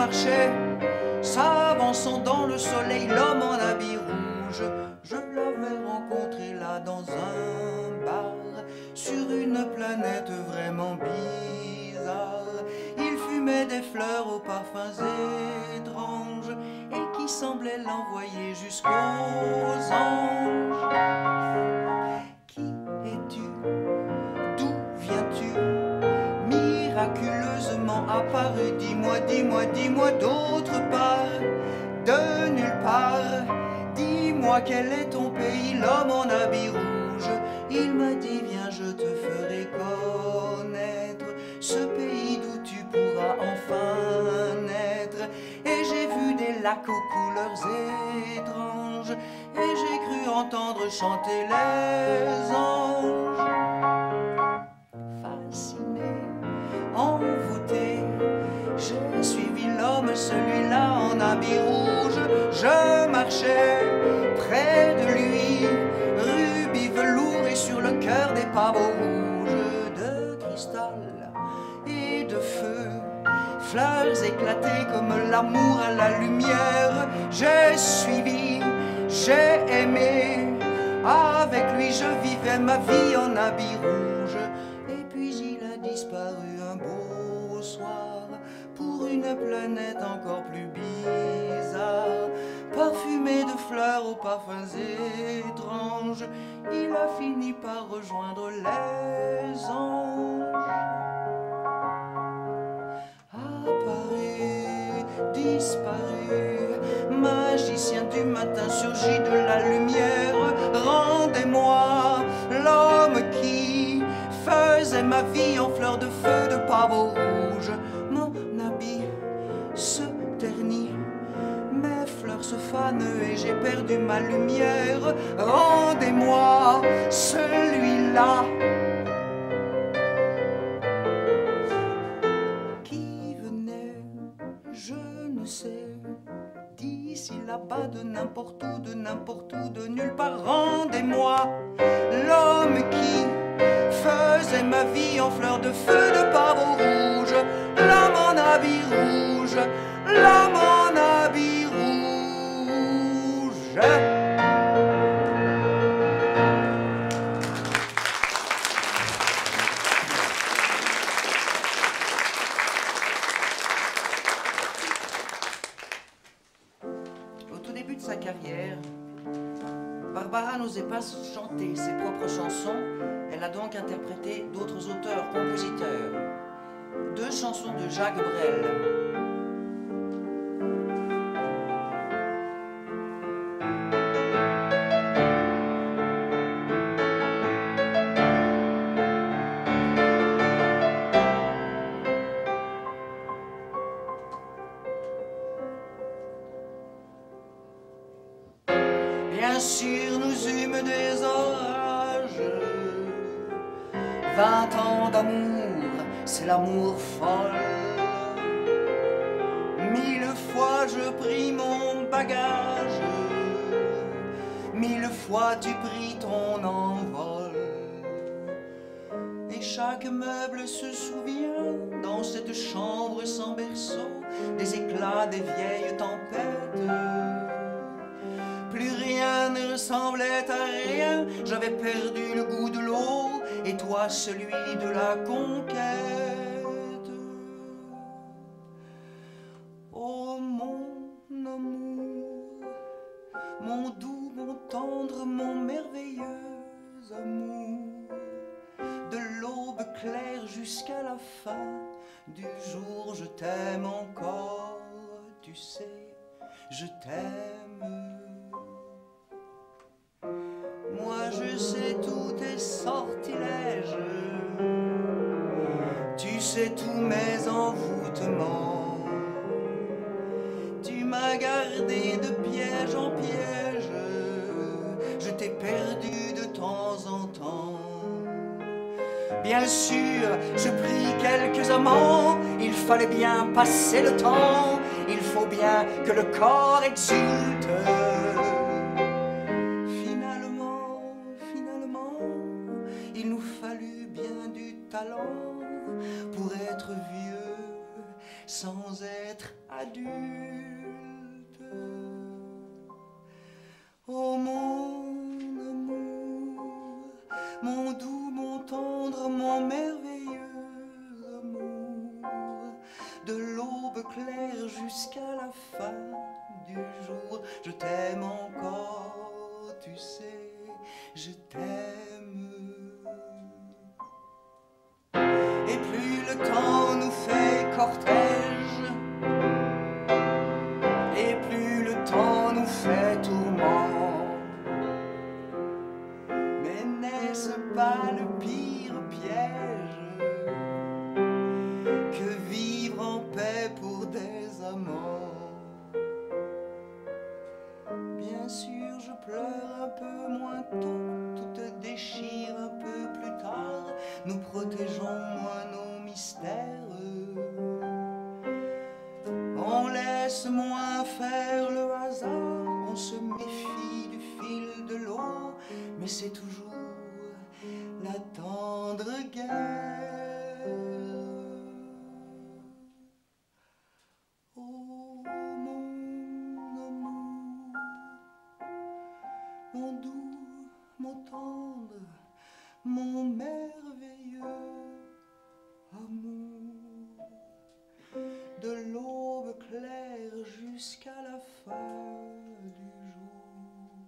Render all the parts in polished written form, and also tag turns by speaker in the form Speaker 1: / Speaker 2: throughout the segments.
Speaker 1: marchais, s'avançant dans le soleil, l'homme en habit rouge. Je l'avais rencontré là dans un bar, sur une planète vraiment bizarre. Il fumait des fleurs aux parfums étranges et qui semblaient l'envoyer jusqu'aux anges. Qui es-tu? D'où viens-tu? Miraculeusement apparu, dis-moi, dis-moi, dis-moi d'autre part, de nulle part. Dis-moi quel est ton pays, l'homme en habit rouge. Il m'a dit viens, je te ferai connaître ce pays d'où tu pourras enfin naître. Et j'ai vu des lacs aux couleurs étranges, et j'ai cru entendre chanter les anges. Fasciné, envoûté, j'ai suivi l'homme, celui-là en habit rouge. Je marchais près de lui, rubis, velours et sur le cœur des pavots rouges de cristal et de feu, fleurs éclatées comme l'amour à la lumière. J'ai suivi, j'ai aimé, avec lui je vivais ma vie en habit rouge. Et puis il a disparu un beau soir pour une planète encore plus bizarre, parfumée de fleurs aux parfums étranges. Il a fini par rejoindre les anges. Apparu, disparu, magicien du matin surgit de la lumière. Rendez-moi l'homme qui faisait ma vie en fleurs de feu de pavot rouge. Mon habit se ternit, mes fleurs se fanent et j'ai perdu ma lumière. Rendez-moi celui-là qui venait, je ne sais, d'ici là-bas, de n'importe où, de n'importe où, de nulle part. Rendez-moi l'homme qui faisait ma vie en fleurs de feu de pavot rouge. L'homme en habit rouge, l'homme en habit rouge. Au tout début de sa carrière, Barbara n'osait pas chanter ses propres chansons. Elle a donc interprété d'autres auteurs, compositeurs. 2 chansons de Jacques Brel. Bien sûr, nous eûmes des orages, 20 ans d'amour, c'est l'amour folle. 1000 fois je pris mon bagage, 1000 fois tu pris ton envol. Et chaque meuble se souvient, dans cette chambre sans berceau, des éclats des vieilles tempêtes. Plus rien ne ressemblait à rien, j'avais perdu le goût de l'eau, et toi celui de la conquête. Oh mon amour, mon doux, mon tendre, mon merveilleux amour, de l'aube claire jusqu'à la fin du jour, je t'aime encore, tu sais, je t'aime. Moi je sais tous tes sortilèges, tu sais tous mes envoûtements. Tu m'as gardé de piège en piège, je t'ai perdu de temps en temps. Bien sûr, je pris quelques amants, il fallait bien passer le temps, il faut bien que le corps exulte. Il nous fallut bien du talent pour être vieux sans être adulte. Oh mon amour, mon doux, mon tendre, mon merveilleux amour, de l'aube claire jusqu'à la fin du jour, je t'aime encore, tu sais, je t'aime. Et plus le temps nous fait cortège, et plus le temps nous fait tourment, mais n'est-ce pas le pire piège que vivre en paix pour des amants? Bien sûr, je pleure un peu moins tôt, tout te déchire un peu plus tard, nous protégeons moins nos mystères, on laisse moins faire le hasard, on se méfie du fil de l'eau, mais c'est toujours la tendre guerre. Oh mon amour, mon doux, mon tendre, mon merveilleux amour, de l'aube claire jusqu'à la fin du jour,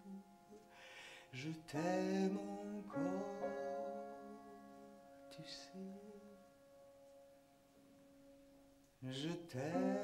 Speaker 1: je t'aime encore, tu sais, je t'aime.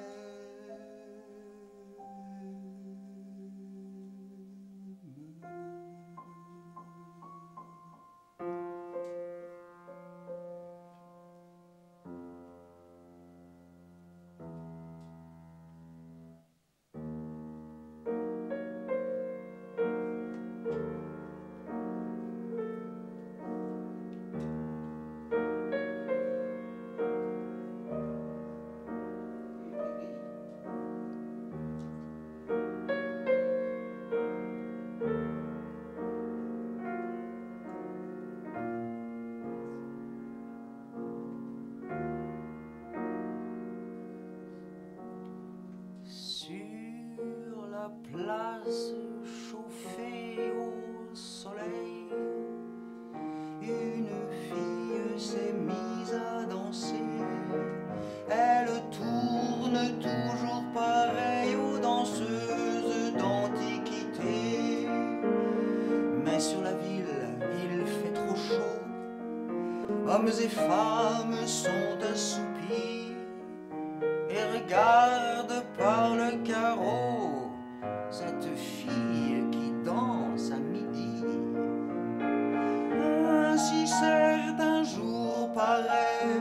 Speaker 1: Sur la place chauffée au soleil, une fille s'est mise à danser. Elle tourne toujours pareil aux danseuses d'antiquité. Mais sur la ville, il fait trop chaud. Hommes et femmes sont assoupis et regardent par le carreau cette fille qui danse à midi. Ainsi certains jours paraît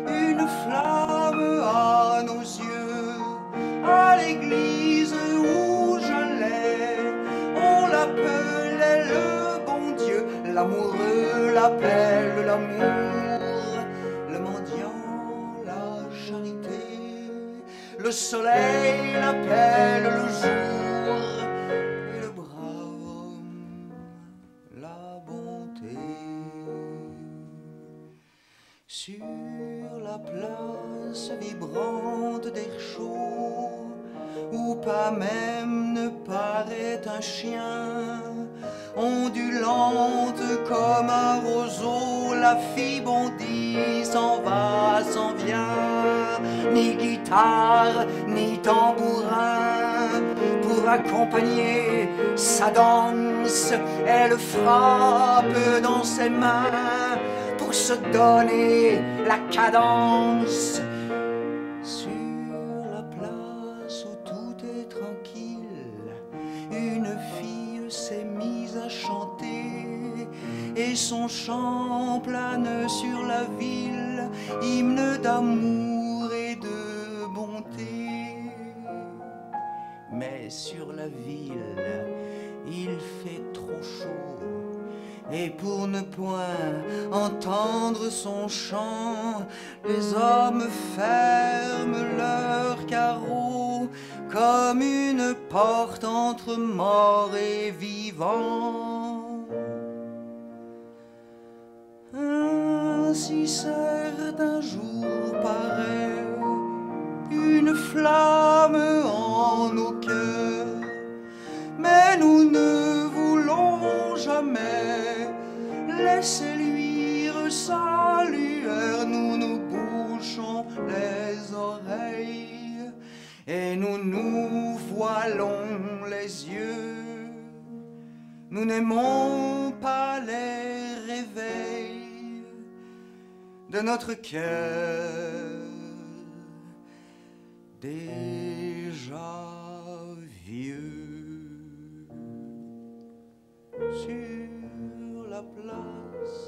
Speaker 1: une flamme à nos yeux. À l'église où j'allais, on l'appelait le bon Dieu. L'amoureux l'appelle l'amour, le mendiant la charité, le soleil l'appelle le jour, et le brave homme la bonté. Sur la place vibrante d'air chaud, où pas même ne paraît un chien, ondulante comme un roseau, la fille bondit, s'en va, s'en vient, ni guitare, ni tambourin pour accompagner sa danse. Elle frappe dans ses mains pour se donner la cadence. Sur la place où tout est tranquille, une fille s'est mise à chanter, et son chant plane sur la ville, hymne d'amour et de bonté. Mais sur la ville, il fait trop chaud, et pour ne point entendre son chant, les hommes ferment leurs carreaux comme une porte entre mort et vivant. Ainsi certains jours paraît flamme en nos cœurs. Mais nous ne voulons jamais laisser luire sa lueur. Nous nous bouchons les oreilles et nous nous voilons les yeux. Nous n'aimons pas les réveils de notre cœur déjà vieux. Sur la place,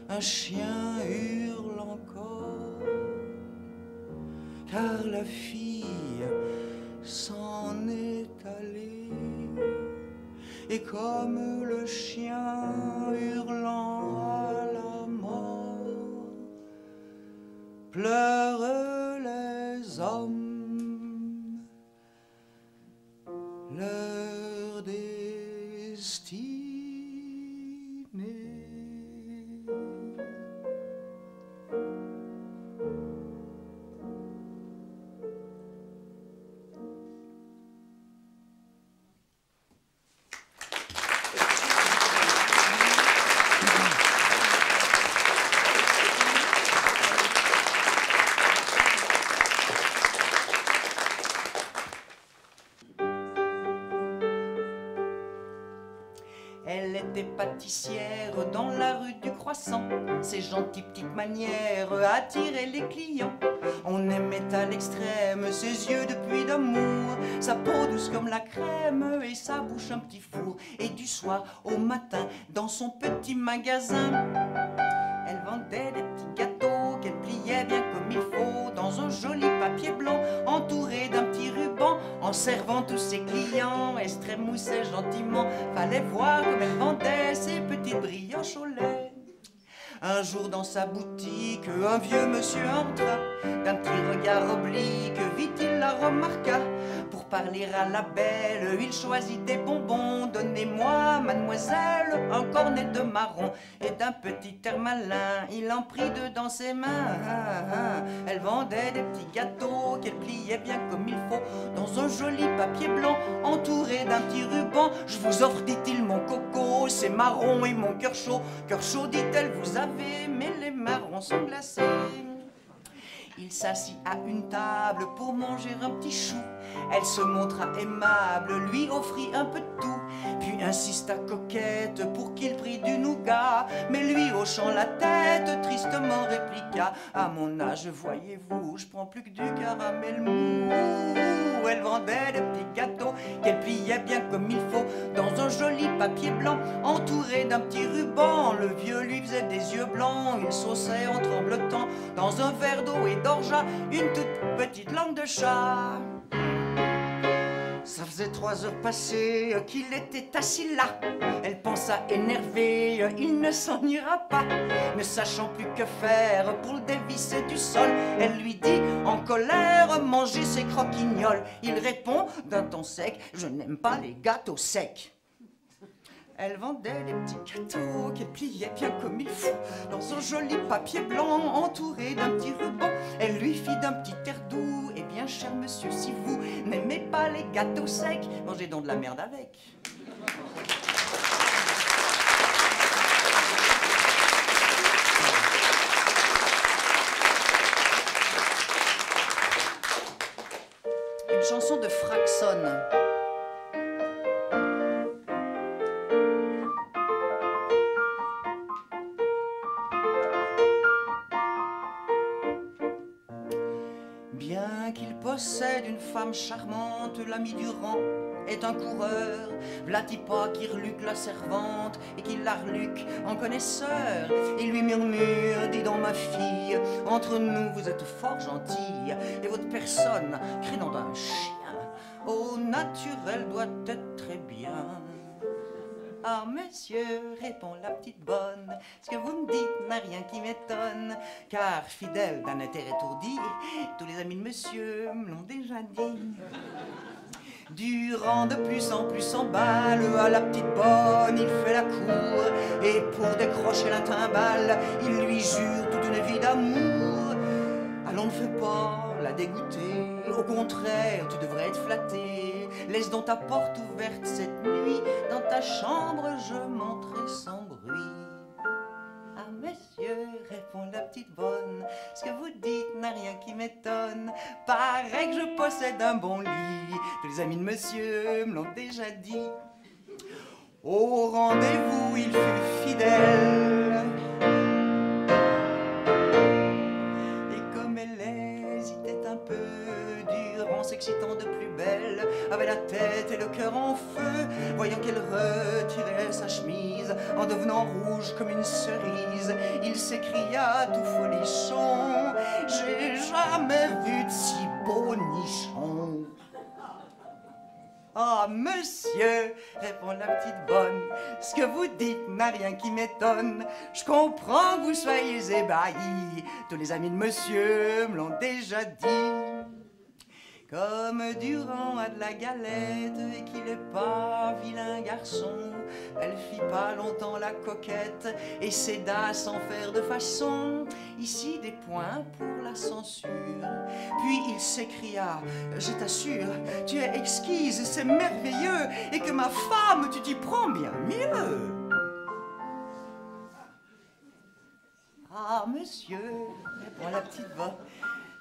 Speaker 1: un chien hurle encore, car la fille s'en est allée. Et comme le chien hurlant à la mort, pleurent les hommes leur destinée. Elle était pâtissière dans la rue du Croissant. Ses gentilles petites manières attiraient les clients. On aimait à l'extrême ses yeux de puits d'amour, sa peau douce comme la crème et sa bouche un petit four. Et du soir au matin, dans son petit magasin, elle vendait des petits gâteaux qu'elle pliait bien comme il faut dans un joli papier blanc entouré d'un petit ruban. En servant tous ses clients, elle se trémoussait gentiment. Fallait voir comme elle vendait ses petites brioches au lait. Un jour dans sa boutique, un vieux monsieur entra. D'un petit regard oblique, vite il la remarqua. Pour parler à la belle, il choisit des bonbons. Donnez-moi, mademoiselle, un cornet de marron. Et d'un petit air malin, il en prit deux dans ses mains. Elle vendait des petits gâteaux qu'elle pliait bien comme il faut dans un joli papier blanc entouré d'un petit ruban. Je vous offre, dit-il, mon coco, c'est marron et mon cœur chaud. Cœur chaud, dit-elle, vous avez, mais les marrons sont glacés. Il s'assit à une table pour manger un petit chou. Elle se montra aimable, lui offrit un peu de tout, puis insista coquette pour qu'il prît du nougat. Mais lui, hochant la tête, tristement répliqua: à mon âge, voyez-vous, je prends plus que du caramel mou. Elle vendait des petits gâteaux qu'elle pliait bien comme il faut dans un joli papier blanc entouré d'un petit ruban. Le vieux lui faisait des yeux blancs, il sauçait en tremblotant dans un verre d'eau et d'orgeat une toute petite langue de chat. Ça faisait 3 heures passées qu'il était assis là. Elle pensa énervée, il ne s'en ira pas. Ne sachant plus que faire pour le dévisser du sol, elle lui dit en colère: mangez ces croquignoles. Il répond d'un ton sec: je n'aime pas les gâteaux secs. Elle vendait des petits gâteaux qu'elle pliait bien comme il faut dans un joli papier blanc entouré d'un petit ruban. Elle lui fit d'un petit air doux: eh bien, cher monsieur, si vous n'aimez pas les gâteaux secs, mangez donc de la merde avec. Une chanson de Fraxon. Bien qu'il possède une femme charmante, l'ami Durand est un coureur. Vlatipa qui reluque la servante et qui la reluque en connaisseur. Il lui murmure: dis donc ma fille, entre nous vous êtes fort gentille, et votre personne, crénom d'un chien, au naturel doit être très bien. Ah monsieur, répond la petite bonne, ce que vous me dites n'a rien qui m'étonne, car fidèle d'un intérêt étourdi, tous les amis de monsieur me l'ont déjà dit. Durant de plus en plus s'emballe à la petite bonne, il fait la cour, et pour décrocher la timbale, il lui jure toute une vie d'amour. Allons, ne fais pas la dégoûter. Au contraire, tu devrais être flatté. Laisse donc ta porte ouverte cette nuit. Dans ta chambre, je monterai sans bruit. Ah monsieur, répond la petite bonne, ce que vous dites n'a rien qui m'étonne. Paraît que je possède un bon lit. Tous les amis de monsieur me l'ont déjà dit. Au rendez-vous, il fut fidèle. Et comme elle hésitait un peu, dur en s'excitant de plus belle, avait la tête et le cœur en feu, voyant qu'elle retirait sa chemise en devenant rouge comme une cerise, il s'écria tout folichon: j'ai jamais vu de si beau nichon. Ah, monsieur, répond la petite bonne, ce que vous dites n'a rien qui m'étonne. Je comprends que vous soyez ébahis. Tous les amis de monsieur me l'ont déjà dit. Comme Durand a de la galette et qu'il n'est pas vilain garçon, elle fit pas longtemps la coquette et céda sans faire de façon. Ici des points pour la censure. Puis il s'écria: je t'assure, tu es exquise, c'est merveilleux, et que ma femme, tu t'y prends bien mieux. Ah, monsieur, répond la petite voix,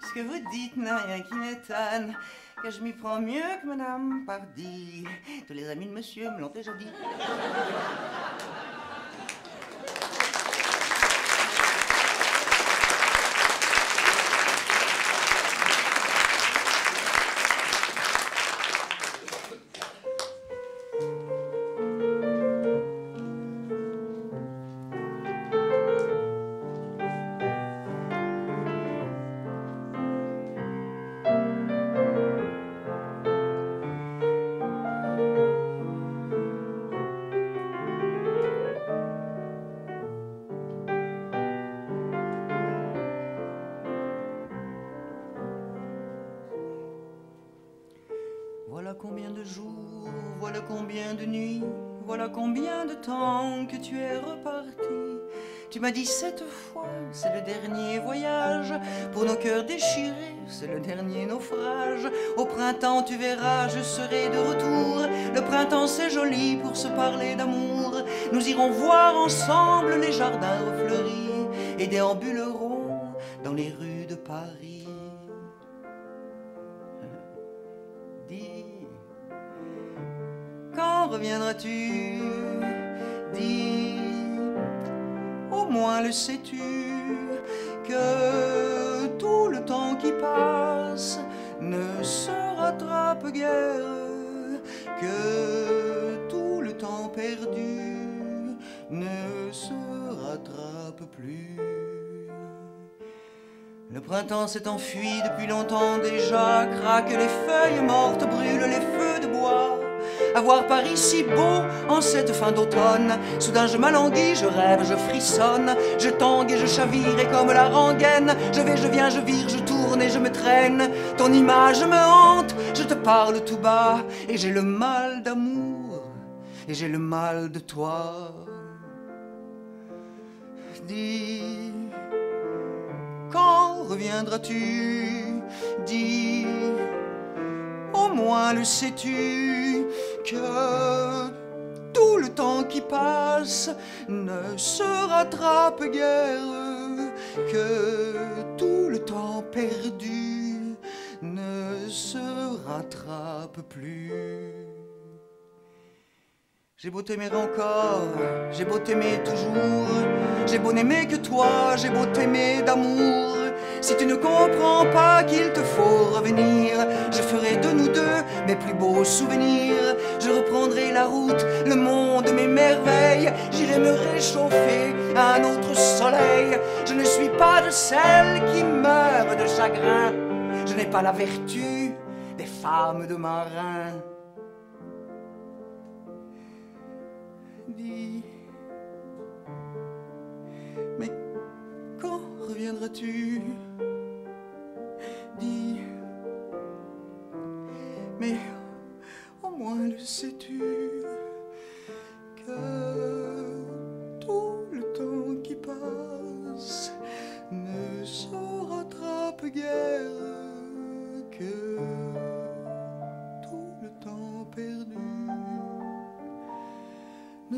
Speaker 1: ce que vous dites n'a rien qui m'étonne, que je m'y prends mieux que madame Pardi. Tous les amis de monsieur me l'ont déjà dit. Voilà combien de jours, voilà combien de nuits, voilà combien de temps que tu es reparti. Tu m'as dit 7 fois, c'est le dernier voyage. Pour nos cœurs déchirés, c'est le dernier naufrage. Au printemps, tu verras, je serai de retour. Le printemps, c'est joli pour se parler d'amour. Nous irons voir ensemble les jardins refleuris et déambulerons dans les rues de Paris. Dis, quand reviendras-tu? Dis, au moins le sais-tu, que tout le temps qui passe ne se rattrape guère, que tout le temps perdu ne se rattrape plus. Le printemps s'est enfui depuis longtemps déjà, craquent les feuilles mortes, brûlent les feux de bois. À voir Paris si beau en cette fin d'automne, soudain je m'alanguis, je rêve, je frissonne, je tangue et je chavire et comme la rengaine, je vais, je viens, je vire, je tourne et je me traîne. Ton image me hante, je te parle tout bas, et j'ai le mal d'amour, et j'ai le mal de toi. Dis, quand reviendras-tu? Dis, au moins le sais-tu, que tout le temps qui passe ne se rattrape guère, que tout le temps perdu ne se rattrape plus. J'ai beau t'aimer encore, j'ai beau t'aimer toujours, j'ai beau n'aimer que toi, j'ai beau t'aimer d'amour. Si tu ne comprends pas qu'il te faut revenir, je ferai de nous deux mes plus beaux souvenirs. Je reprendrai la route, le monde, mes merveilles, j'irai me réchauffer à un autre soleil. Je ne suis pas de celles qui meurent de chagrin, je n'ai pas la vertu des femmes de marins. Dis, mais quand reviendras-tu? Dis, mais au moins le sais-tu, que tout le temps qui passe ne se rattrape guère,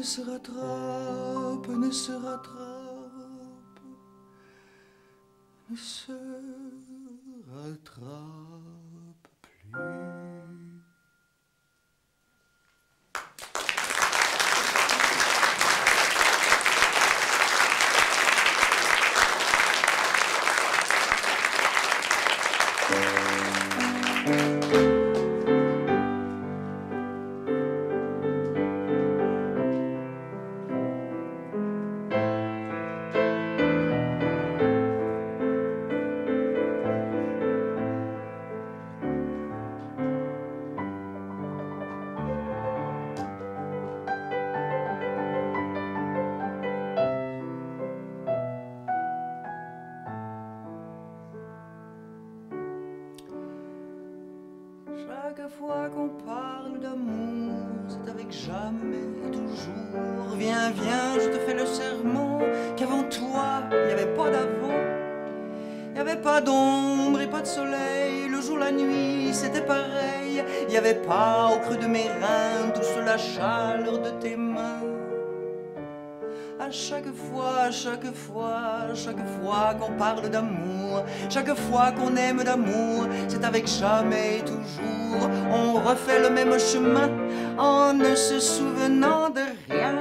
Speaker 1: se rattrape, ne se rattrape, ne se rattrape plus. Chaque fois qu'on parle d'amour, c'est avec jamais et toujours. Viens, viens, je te fais le serment qu'avant toi, il n'y avait pas d'avant. Il n'y avait pas d'ombre et pas de soleil, le jour, la nuit, c'était pareil. Il n'y avait pas au creux de mes reins douce la chaleur de tes mains. À chaque fois, chaque fois, chaque fois qu'on parle d'amour, chaque fois qu'on aime d'amour, c'est avec jamais et toujours. On refait le même chemin en ne se souvenant de rien.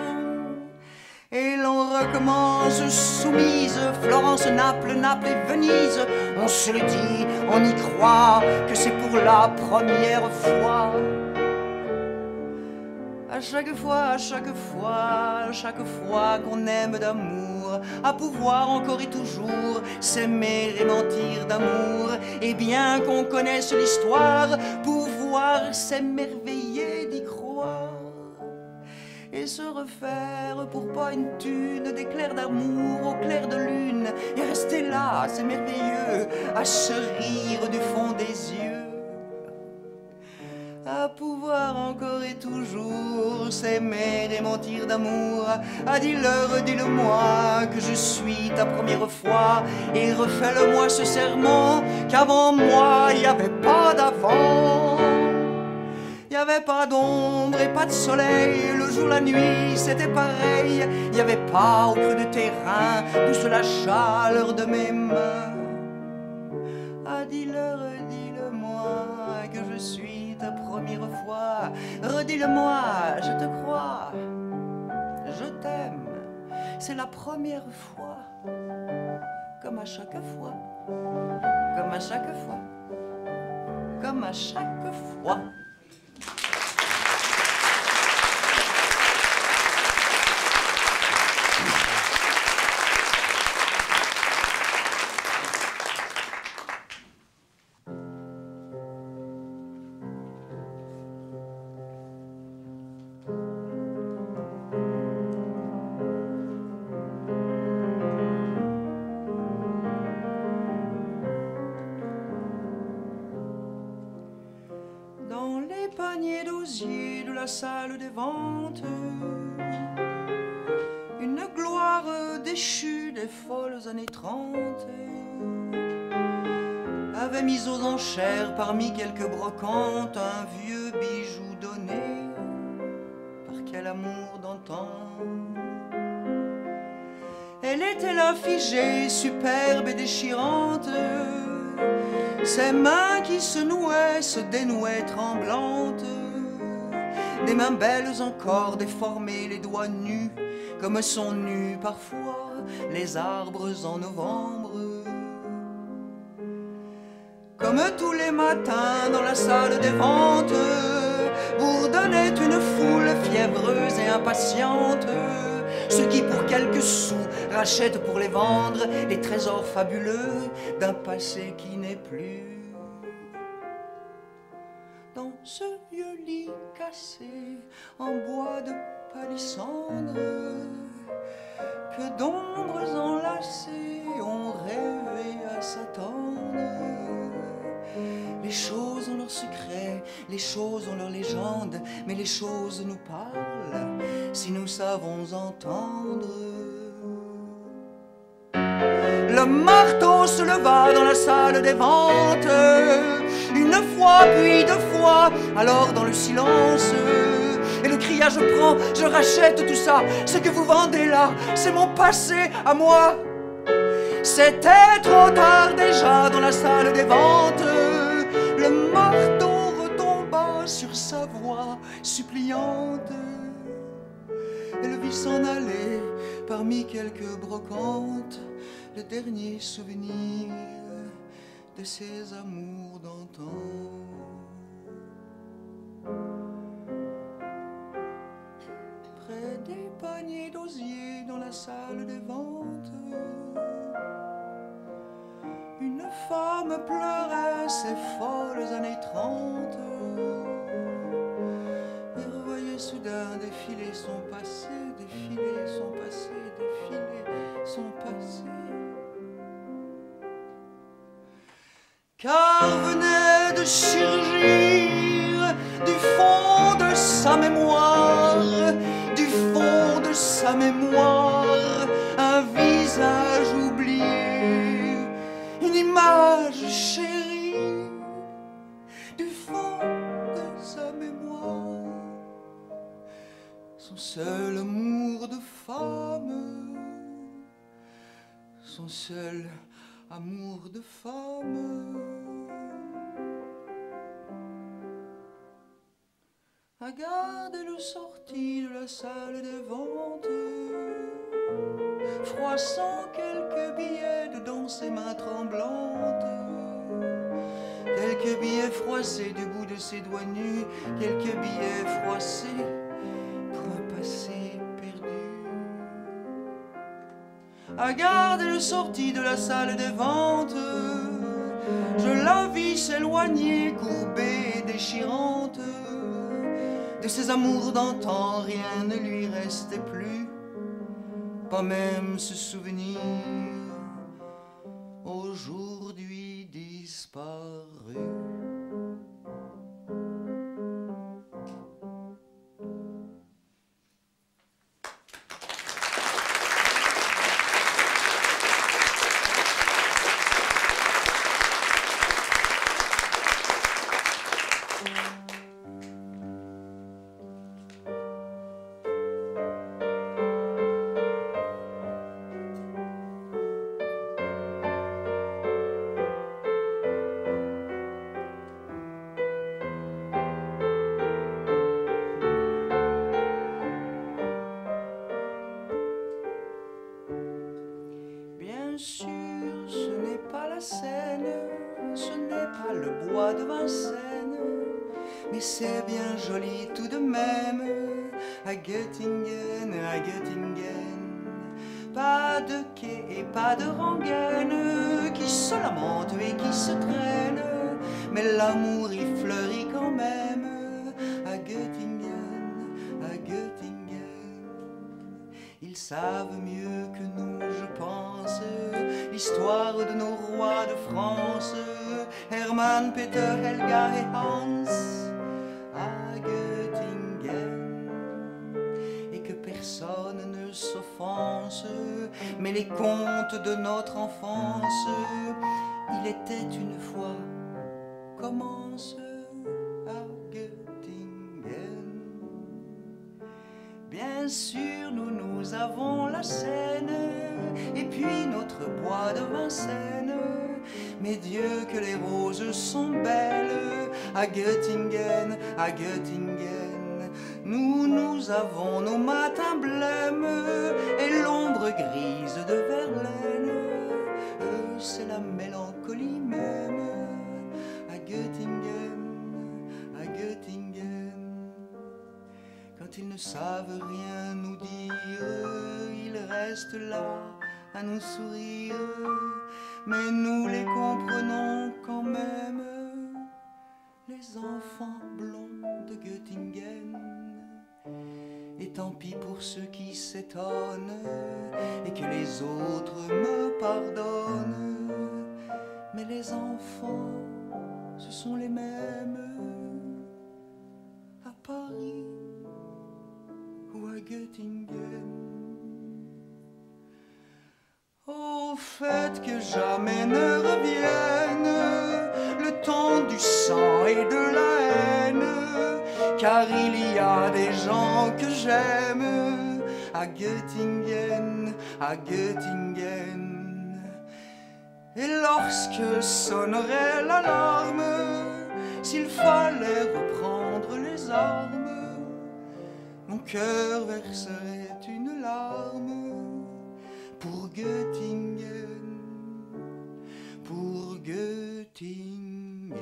Speaker 1: Et l'on recommence soumise, Florence, Naples, Naples et Venise. On se le dit, on y croit, que c'est pour la première fois. À chaque fois, chaque fois, chaque fois qu'on aime d'amour, à pouvoir encore et toujours s'aimer et mentir d'amour, et bien qu'on connaisse l'histoire, pouvoir s'émerveiller d'y croire, et se refaire pour pas une thune d'éclairs d'amour au clair de lune, et rester là, c'est merveilleux, à se rire du fond des yeux. À pouvoir encore et toujours s'aimer et mentir d'amour. Ah, dis-le, redis-le-moi que je suis ta première fois, et refais-le-moi ce serment qu'avant moi il n'y avait pas d'avant. Il n'y avait pas d'ombre et pas de soleil, le jour, la nuit, c'était pareil. Il n'y avait pas au creux de tes reins douce la chaleur de mes mains. Ah, dis-le, redis-le-moi que je suis ta première fois. Redis-le-moi, je te crois, je t'aime, c'est la première fois. Comme à chaque fois, comme à chaque fois, comme à chaque fois. Panier d'osier de la salle des ventes, une gloire déchue des folles années 30 avait mis aux enchères parmi quelques brocantes un vieux bijou donné par quel amour d'antan. Elle était là figée, superbe et déchirante, ses mains qui se nouaient, se dénouaient tremblantes, des mains belles encore, déformées, les doigts nus, comme sont nus parfois les arbres en novembre. Comme tous les matins dans la salle des ventes, bourdonnait une foule fiévreuse et impatiente, ceux qui pour quelques sous rachètent pour les vendre les trésors fabuleux d'un passé qui n'est plus. Dans ce vieux lit cassé en bois de palissandre, que d'ombres enlacées ont rêvé à s'attendre. Les choses ont leur secret, les choses ont leur légende, mais les choses nous parlent si nous savons entendre. Le marteau se leva dans la salle des ventes, une fois puis deux fois, alors dans le silence, et le cria bien je prends, je rachète tout ça. Ce que vous vendez là, c'est mon passé à moi. C'était trop tard déjà dans la salle des ventes. Le marteau retomba sur sa voix suppliante. Elle vit s'en aller parmi quelques brocantes le dernier souvenir de ses amours d'antan. Près des paniers d'osier dans la salle des ventes, une femme pleurait ses folles années 30 et revoyait soudain défiler son passé, défiler son passé, défiler son passé. Car venait de surgir du fond de sa mémoire, du fond de sa mémoire, un visage oublié, une image chérie, du fond de sa mémoire, son seul amour de femme, son seul amour de femme. Regardez-le sorti de la salle des ventes, froissant quelques billets dans ses mains tremblantes, quelques billets froissés du bout de ses doigts nus, quelques billets froissés pour un passé perdu. Regardez-le sorti de la salle des ventes, je la vis s'éloigner, courbée et déchirante. De ses amours d'antan, rien ne lui restait plus, pas même ce souvenir, aujourd'hui disparu. Bien sûr, ce n'est pas la Seine, ce n'est pas le bois de Vincennes, mais c'est bien joli tout de même, à Göttingen, à Göttingen. Pas de quai et pas de rengaine qui se lamentent et qui se traînent, mais l'amour y fleurit quand même, à Göttingen, à Göttingen. Ils savent mieux que nous, je pense, l'histoire de nos rois de France, Hermann, Peter, Helga et Hans, à Göttingen. Et que personne ne s'offense, mais les contes de notre enfance, il était une fois, commence à Göttingen. Bien sûr, nous avons la Seine, et puis notre bois de Vincennes. Mais Dieu que les roses sont belles, à Göttingen, à Göttingen. Nous avons nos matins blêmes, et l'ombre grise de Verlaine. C'est la mélancolie même, à Göttingen, à Göttingen. Quand ils ne savent rien nous dire, ils restent là à nous sourire, mais nous les comprenons quand même, les enfants blonds de Göttingen. Et tant pis pour ceux qui s'étonnent et que les autres me pardonnent, mais les enfants, ce sont les mêmes à Paris ou à Göttingen. Au fait que jamais ne revienne le temps du sang et de la haine, car il y a des gens que j'aime à Göttingen, à Göttingen. Et lorsque sonnerait l'alarme, s'il fallait reprendre les armes, mon cœur verserait une larme pour Göttingen, pour Göttingen.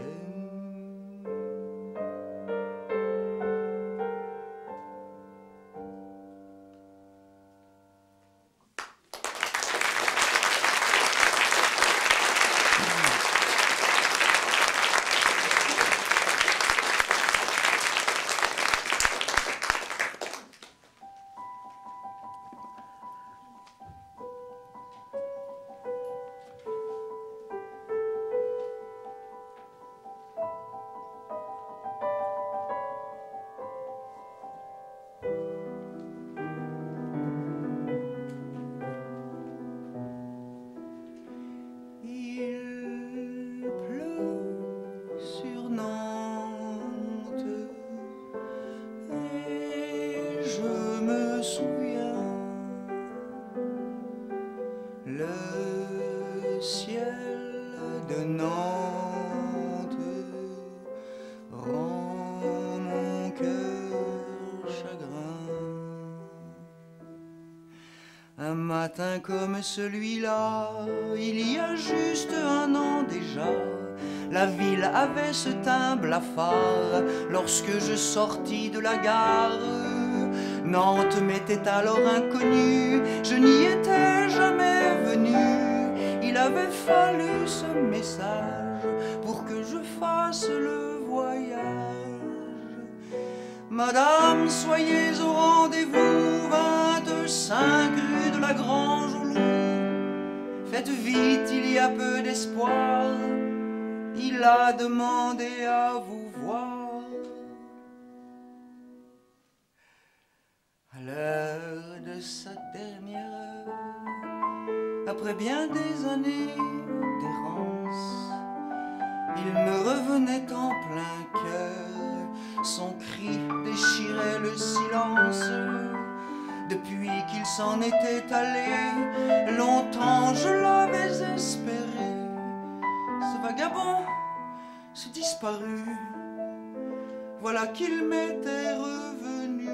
Speaker 1: Le ciel de Nantes rend mon cœur chagrin. Un matin comme celui-là, il y a juste un an déjà, la ville avait ce teint blafard lorsque je sortis de la gare. Nantes m'était alors inconnue, je n'y étais jamais venu. Il avait fallu ce message pour que je fasse le voyage. Madame, soyez au rendez-vous, 25 rue de la Grange au Loup. Faites vite, il y a peu d'espoir, il a demandé à vous voir. À l'heure de sa dernière heure, après bien des années d'errance, il me revenait en plein cœur, son cri déchirait le silence. Depuis qu'il s'en était allé, longtemps je l'avais espéré. Ce vagabond se disparut, voilà qu'il m'était revenu.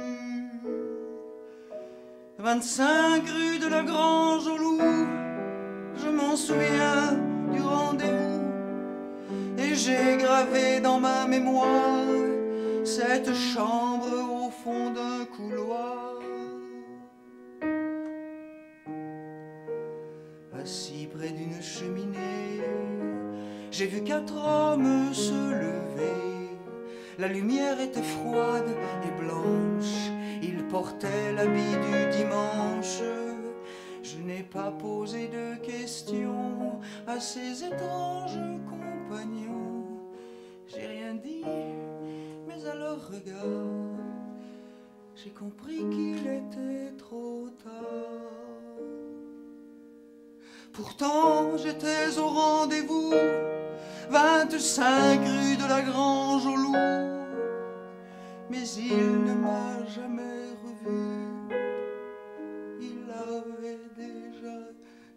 Speaker 1: 25 rue de la Grange au Loup, je m'en souviens du rendez-vous, et j'ai gravé dans ma mémoire cette chambre au fond d'un couloir. Assis près d'une cheminée, j'ai vu 4 hommes se lever. La lumière était froide et blanche, ils portaient l'habit du dimanche. Je n'ai pas posé de questions à ces étranges compagnons. J'ai rien dit, mais à leur regard, j'ai compris qu'il était trop tard. Pourtant j'étais au rendez-vous, 25 rue de la Grange au Loup, mais il ne m'a jamais revu, il avait déjà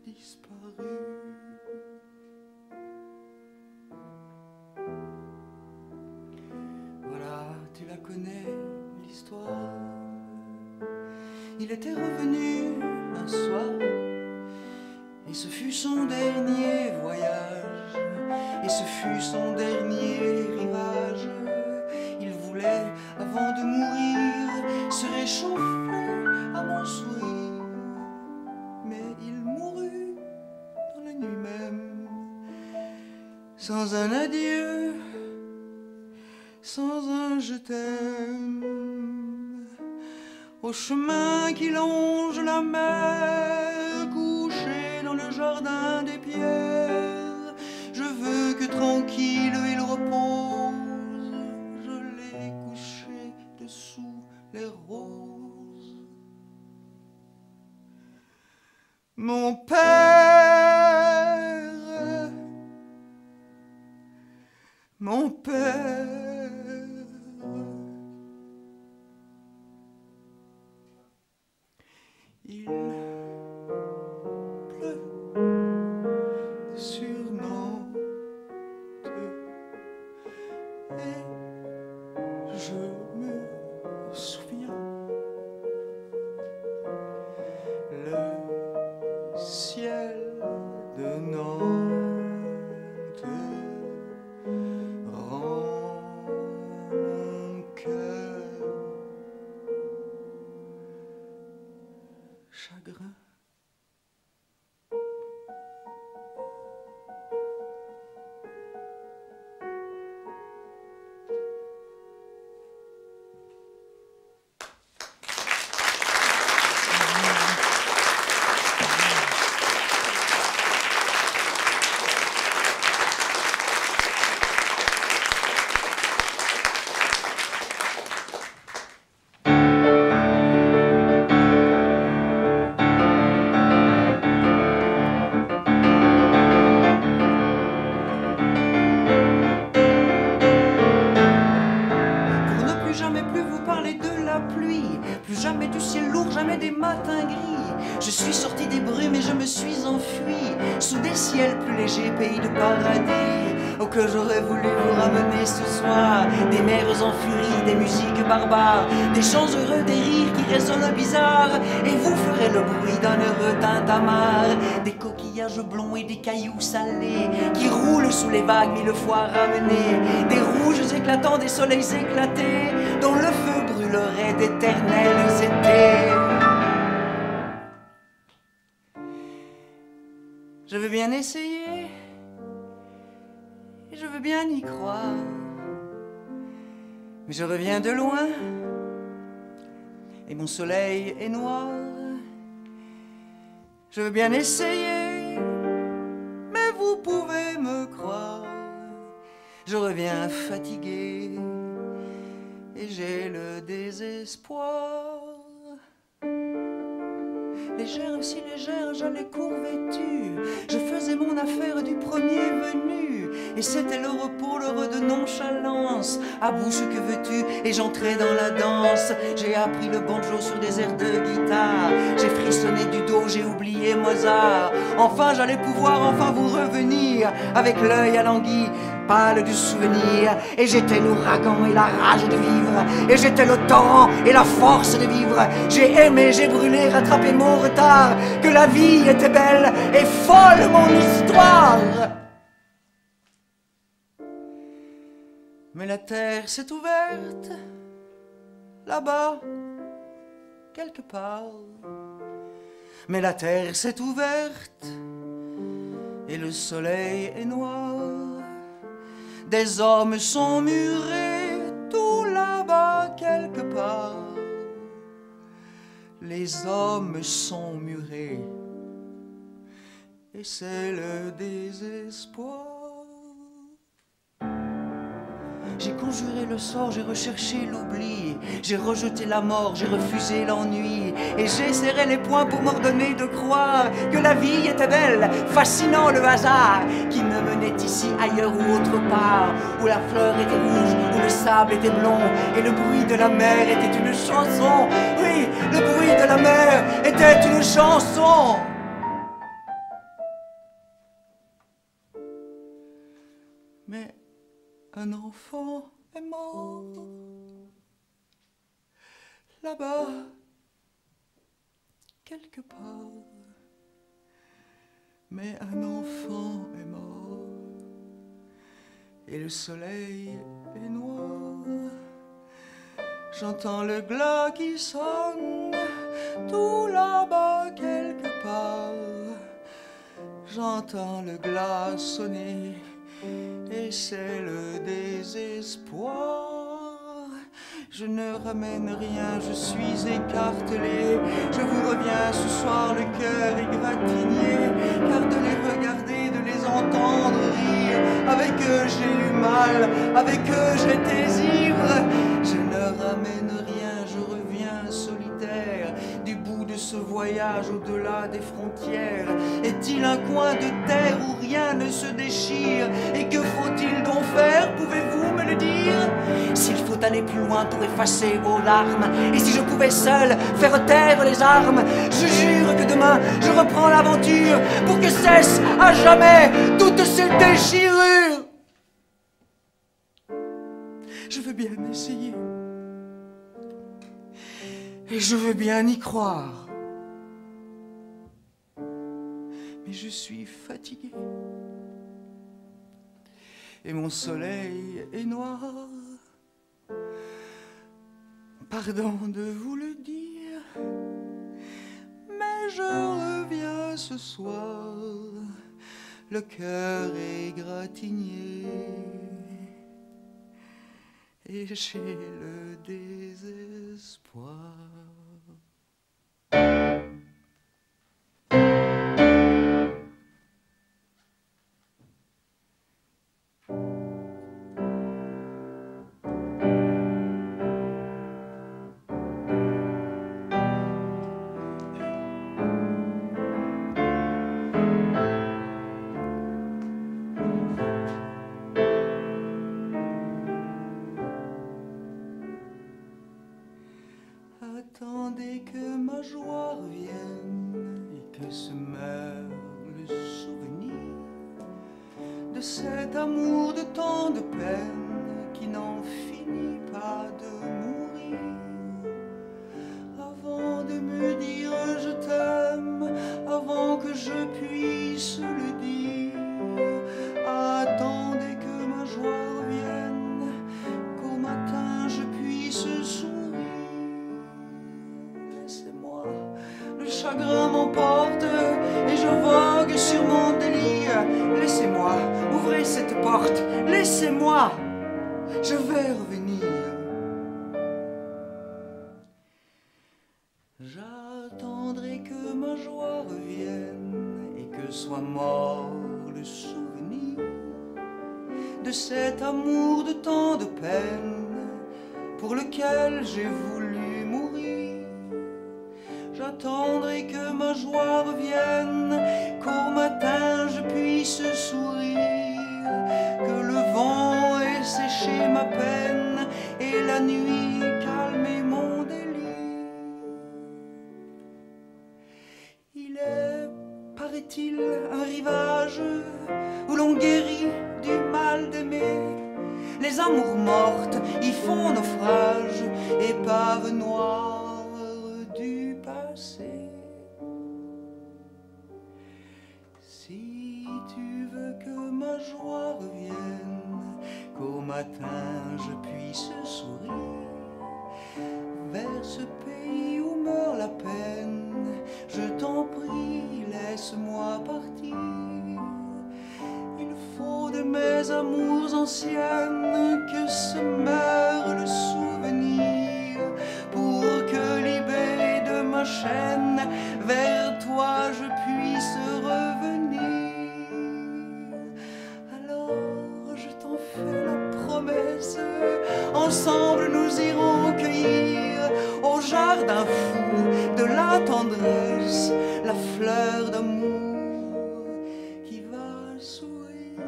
Speaker 1: disparu. Voilà, tu la connais, l'histoire. Il était revenu un soir, et ce fut son dernier voyage, et ce fut son dernier rivage. Il voulait, avant de mourir, se réchauffer à mon sourire, mais il mourut dans la nuit même, sans un adieu, sans un je t'aime. Au chemin qui longe la mer, couché dans le jardin des pierres, je veux que tranquille il repose. Je l'ai couché dessous les roses. Mon père, mon père, Et je me souviens, le ciel de Nantes rend mon cœur chagrin. Plus jamais du ciel lourd, jamais des matins gris. Je suis sorti des brumes et je me suis enfui sous des ciels plus légers, pays de paradis. Oh, que j'aurais voulu vous ramener ce soir. Des mers en furie, des musiques barbares, des chants heureux, des rires qui résonnent bizarres. Et vous ferez le bruit d'un heureux tintamarre, des coquillages blonds et des cailloux salés qui roulent sous les vagues mille fois ramenés, des rouges éclatants, des soleils éclatés dont le feu brûlerait d'éternels étés. Je veux bien essayer, et je veux bien y croire, mais je reviens de loin, et mon soleil est noir. Je veux bien essayer, mais vous pouvez me croire, je reviens fatigué, et j'ai le désespoir. Légère, si légère, j'allais court vêtue, je faisais mon affaire du premier venu, et c'était le repos, l'heure de nonchalance. À bouche que veux-tu, et j'entrais dans la danse. J'ai appris le banjo sur des airs de guitare, j'ai frissonné du dos, j'ai oublié Mozart. Enfin j'allais pouvoir enfin vous revenir, avec l'œil alangui, pâle du souvenir. Et j'étais l'ouragan et la rage de vivre, et j'étais le torrent et la force de vivre. J'ai aimé, j'ai brûlé, rattrapé mon retard, que la vie était belle et folle mon histoire. Mais la terre s'est ouverte, là-bas, quelque part. Mais la terre s'est ouverte, et le soleil est noir. Des hommes sont murés, tout là-bas, quelque part. Les hommes sont murés, et c'est le désespoir. J'ai conjuré le sort, j'ai recherché l'oubli, j'ai rejeté la mort, j'ai refusé l'ennui, et j'ai serré les poings pour m'ordonner de croire que la vie était belle, fascinant le hasard qui me menait ici, ailleurs ou autre part, où la fleur était rouge, où le sable était blond, et le bruit de la mer était une chanson. Oui, le bruit de la mer était une chanson. Mais un enfant est mort là-bas, quelque part. Mais un enfant est mort, et le soleil est noir. J'entends le glas qui sonne tout là-bas, quelque part. J'entends le glas sonner, et c'est le désespoir. Je ne ramène rien, je suis écartelé. Je vous reviens ce soir le cœur égratigné, car de les regarder, de les entendre rire, avec eux j'ai eu mal, avec eux j'étais ivre. Je ne ramène rien, je reviens solitaire du bout de ce voyage au-delà des frontières. Est-il un coin de terre où rien ne se déchire? Et que faut-il donc faire? Pouvez-vous me le dire? S'il faut aller plus loin pour effacer vos larmes, et si je pouvais seul faire taire les armes, je jure que demain je reprends l'aventure pour que cesse à jamais toutes ces déchirures. Je veux bien essayer. Et je veux bien y croire. Mais je suis fatigué. Et mon soleil est noir. Pardon de vous le dire, mais je reviens ce soir, le cœur égratigné, et j'ai le désespoir. Attendez que ma joie revienne et que se meure le souvenir de cet amour de tant de peine qui n'en finit pas de mourir. Avant de me dire je t'aime, avant que je puisse le dire, attendez que ma joie revienne, qu'au matin je puisse sourire. Laissez-moi, le chagrin m'emporte et je vogue sur mon délire. Laissez-moi, ouvrez cette porte, laissez-moi, je vais revenir. J'attendrai que ma joie revienne et que soit mort le souvenir de cet amour de tant de peine pour lequel j'ai voulu mourir. J'attendrai que ma joie revienne, qu'au matin je puisse sourire, que le vent ait séché ma peine et la nuit calmé mon délire. Il est, paraît-il, un rivage où l'on guérit du mal d'aimer. Les amours mortes y font naufrage, épave noire du passé. Si tu veux que ma joie revienne, qu'au matin je puisse sourire, vers ce pays où meurt la peine, je t'en prie, laisse-moi partir. Il faut de mes amours anciennes que se meure le souvenir, pour que libéré de ma chaîne, vers toi je puisse revenir. Alors je t'en fais la promesse, ensemble nous irons cueillir au jardin fou de la tendresse la fleur d'amour qui va sourire.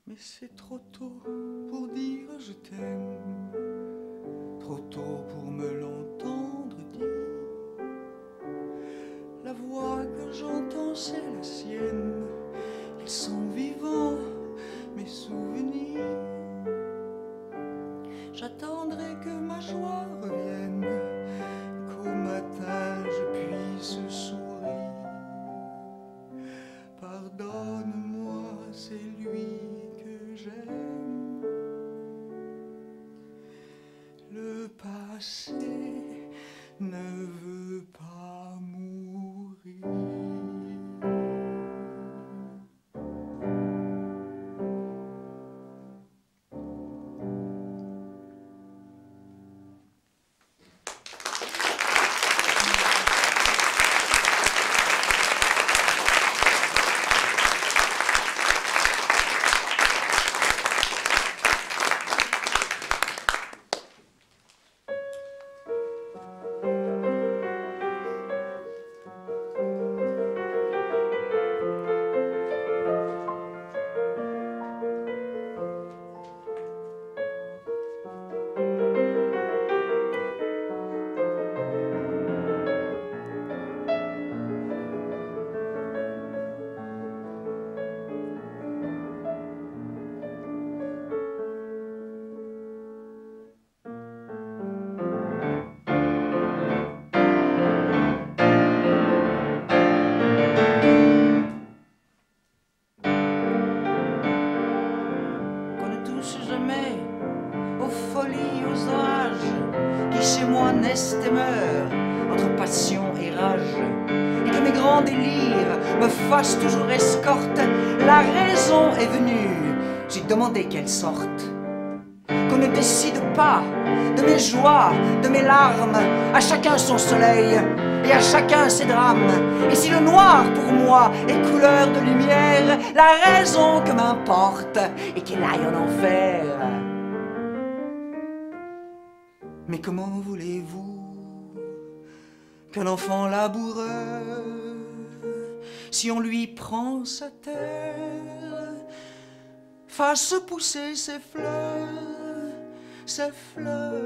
Speaker 1: Mais c'est trop tôt pour dire je t'aime, trop tôt pour me l'entendre dire. La voix que j'entends c'est la sienne, ils sont vivants mes souvenirs. J'attendrai que ma joie revienne, qu'au matin je puisse sourire. Pardonne-moi, c'est lui que j'aime. Le passé ne veut pas mourir. fasse toujours escorte. La raison est venue, j'ai demandé qu'elle sorte. Qu'on ne décide pas de mes joies, de mes larmes, à chacun son soleil et à chacun ses drames. Et si le noir pour moi est couleur de lumière, la raison que m'importe et qu'il aille en enfer. Mais comment voulez-vous qu'un enfant laboureux, si on lui prend sa terre, fasse pousser ses fleurs, ses fleurs?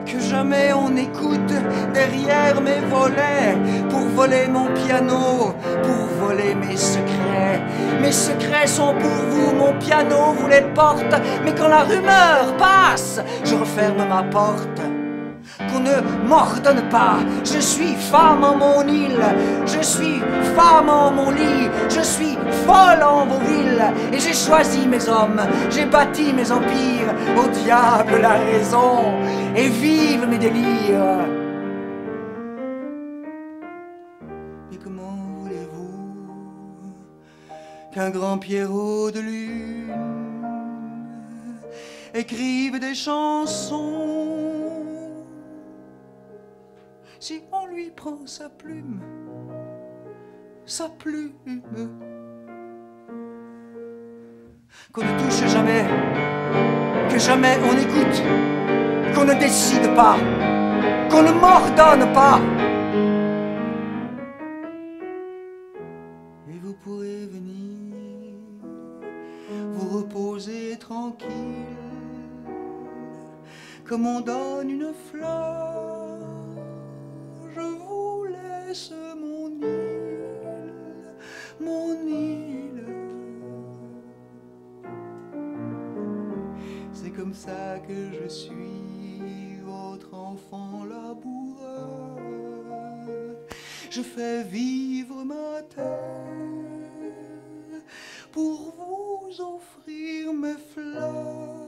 Speaker 1: Que jamais on écoute derrière mes volets pour voler mon piano, pour voler mes secrets. Mes secrets sont pour vous, mon piano vous les porte. Mais quand la rumeur passe, je referme ma porte. Qu'on ne m'ordonne pas, je suis femme en mon île, je suis femme en mon lit, je suis folle en vos villes. Et j'ai choisi mes hommes, j'ai bâti mes empires. Au diable la raison, et vive mes délires. Et comment voulez-vous qu'un grand Pierrot de lune écrive des chansons si on lui prend sa plume, sa plume? Qu'on ne touche jamais, que jamais on écoute, qu'on ne décide pas, qu'on ne m'ordonne pas. Et vous pourrez venir vous reposer tranquille, comme on donne une fleur. Je vous laisse mon île, mon île. C'est comme ça que je suis, votre enfant laboureux. Je fais vivre ma terre pour vous offrir mes fleurs.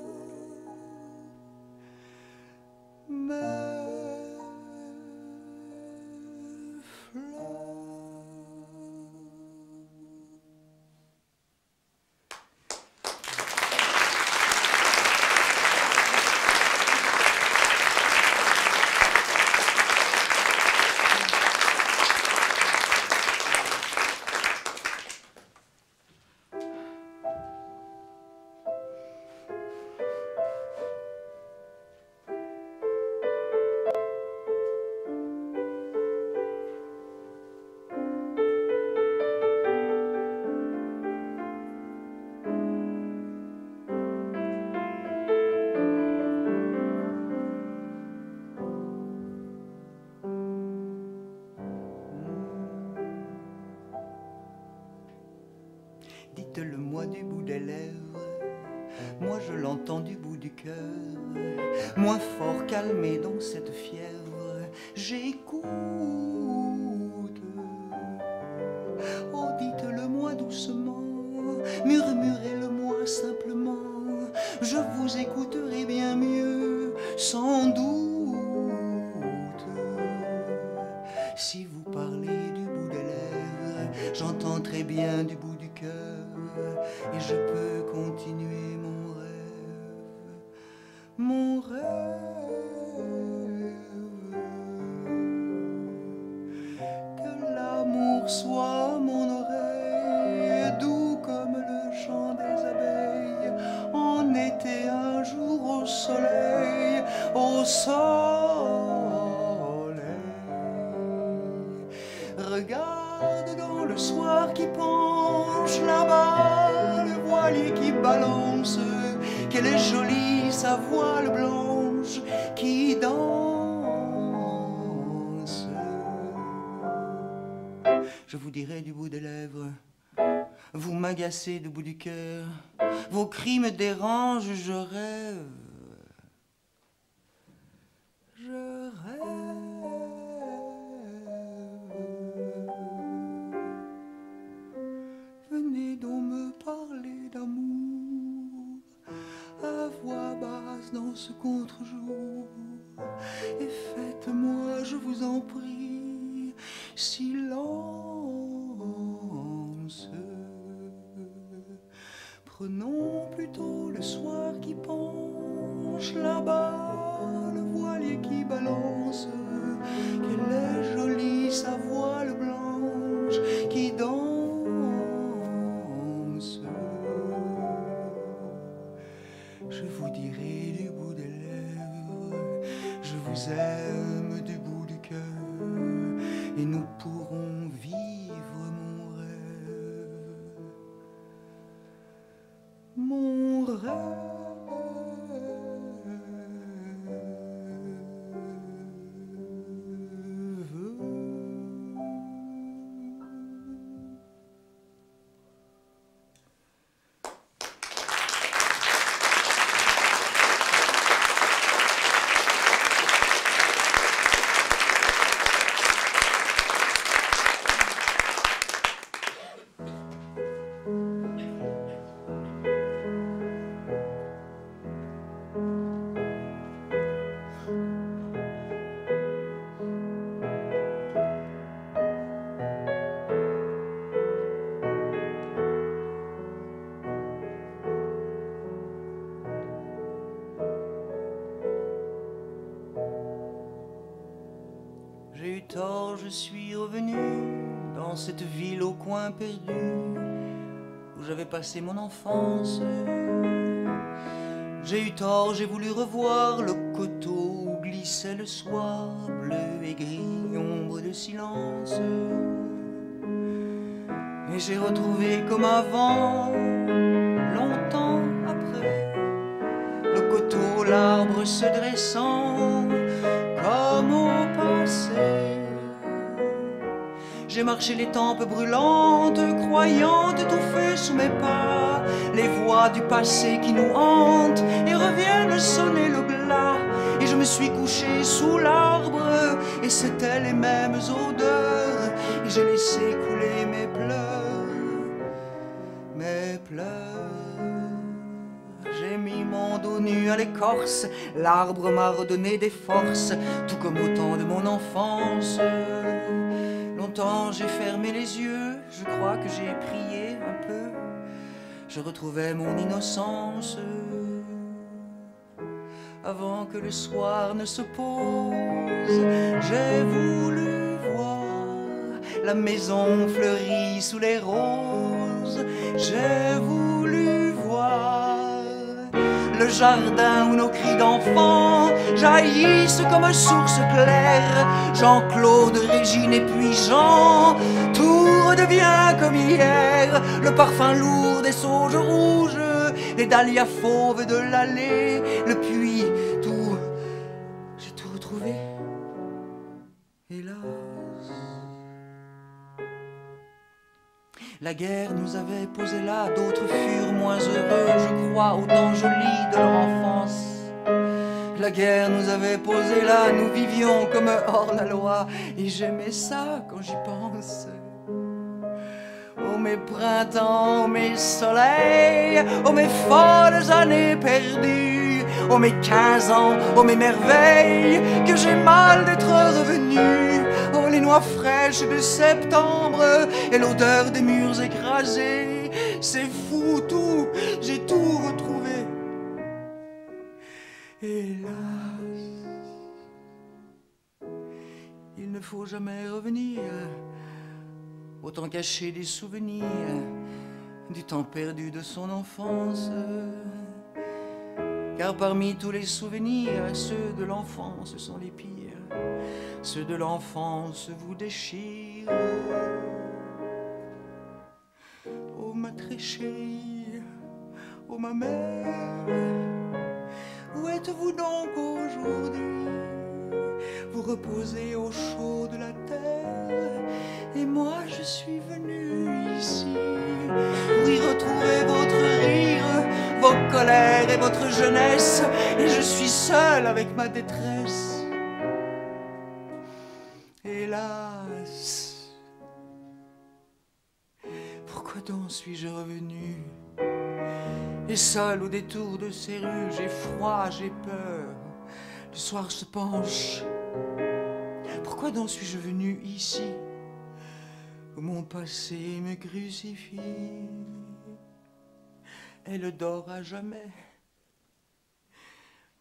Speaker 1: Dites-le-moi du bout des lèvres, moi je l'entends du bout du cœur, moins fort calmé dans cette fièvre, j'écoute. Oh, dites-le-moi doucement, murmurez-le-moi simplement, je vous écouterai bien mieux, sans doute. Si vous parlez du bout des lèvres, j'entends très bien du bout du cœur, et je peux continuer mon rêve, mon rêve. Que l'amour soit mon oreille, doux comme le chant des abeilles, en été un jour au soleil, au soleil. Regarde dans le soir qui penche là-bas, le voilier qui balance, qu'elle est jolie sa voile blanche qui danse. Je vous dirai du bout des lèvres, vous m'agacez du bout du cœur, vos cris me dérangent, je rêve. Je rêve. Venez donc me parler d'amour à voix basse dans ce contre-jour, et faites-moi, je vous silence. Prenons plutôt le soir qui penche là-bas, le voilier qui balance. Quelle est jolie sa voile blanche qui danse. Je vous dirai du bout des lèvres, je vous aime du bout du cœur, et nous pourrons vivre mon rêve. Mon rêve. J'ai eu tort, je suis revenu dans cette ville au coin perdu où j'avais passé mon enfance. J'ai eu tort, j'ai voulu revoir le coteau où glissait le soir, bleu et gris, ombre de silence. Et j'ai retrouvé comme avant, longtemps après, le coteau, l'arbre se dressant comme au passé. J'ai marché les tempes brûlantes, croyant étouffer sous mes pas les voix du passé qui nous hantent et reviennent sonner le glas. Et je me suis couché sous l'arbre, et c'était les mêmes odeurs, et j'ai laissé couler mes pleurs, mes pleurs. J'ai mis mon dos nu à l'écorce, l'arbre m'a redonné des forces, tout comme au temps de mon enfance. Longtemps j'ai fermé les yeux, je crois que j'ai prié un peu, je retrouvais mon innocence. Avant que le soir ne se pose, j'ai voulu voir la maison fleurie sous les roses. J'ai voulu voir le jardin où nos cris d'enfants jaillissent comme source claire. Jean-Claude, Régine et puis Jean, tout redevient comme hier. Le parfum lourd des sauges rouges, les dahlias fauves de l'allée, le puits, tout, j'ai tout retrouvé, hélas. La guerre nous avait posé là, d'autres furent moins heureux, je crois, au temps joli de leur enfance. La guerre nous avait posé là, nous vivions comme hors la loi, et j'aimais ça quand j'y pense. Oh mes printemps, oh mes soleils, oh mes folles années perdues, oh mes 15 ans, oh mes merveilles, que j'ai mal d'être revenu. Oh les noix fraîches de septembre et l'odeur des murs écrasés, c'est fou tout, j'ai tout retrouvé. Hélas, il ne faut jamais revenir, autant cacher des souvenirs du temps perdu de son enfance. Car parmi tous les souvenirs, ceux de l'enfance sont les pires. Ceux de l'enfance vous déchirent. Oh ma très chérie, oh ma mère, où êtes-vous donc aujourd'hui? Vous reposez au chaud de la terre, et moi je suis venu ici pour y retrouver votre rire, vos colères et votre jeunesse, et je suis seul avec ma détresse. Hélas, pourquoi donc suis-je revenu? Et seul au détour de ces rues, j'ai froid, j'ai peur, le soir se penche. Pourquoi donc suis-je venu ici, Mon passé me crucifie, elle dort à jamais.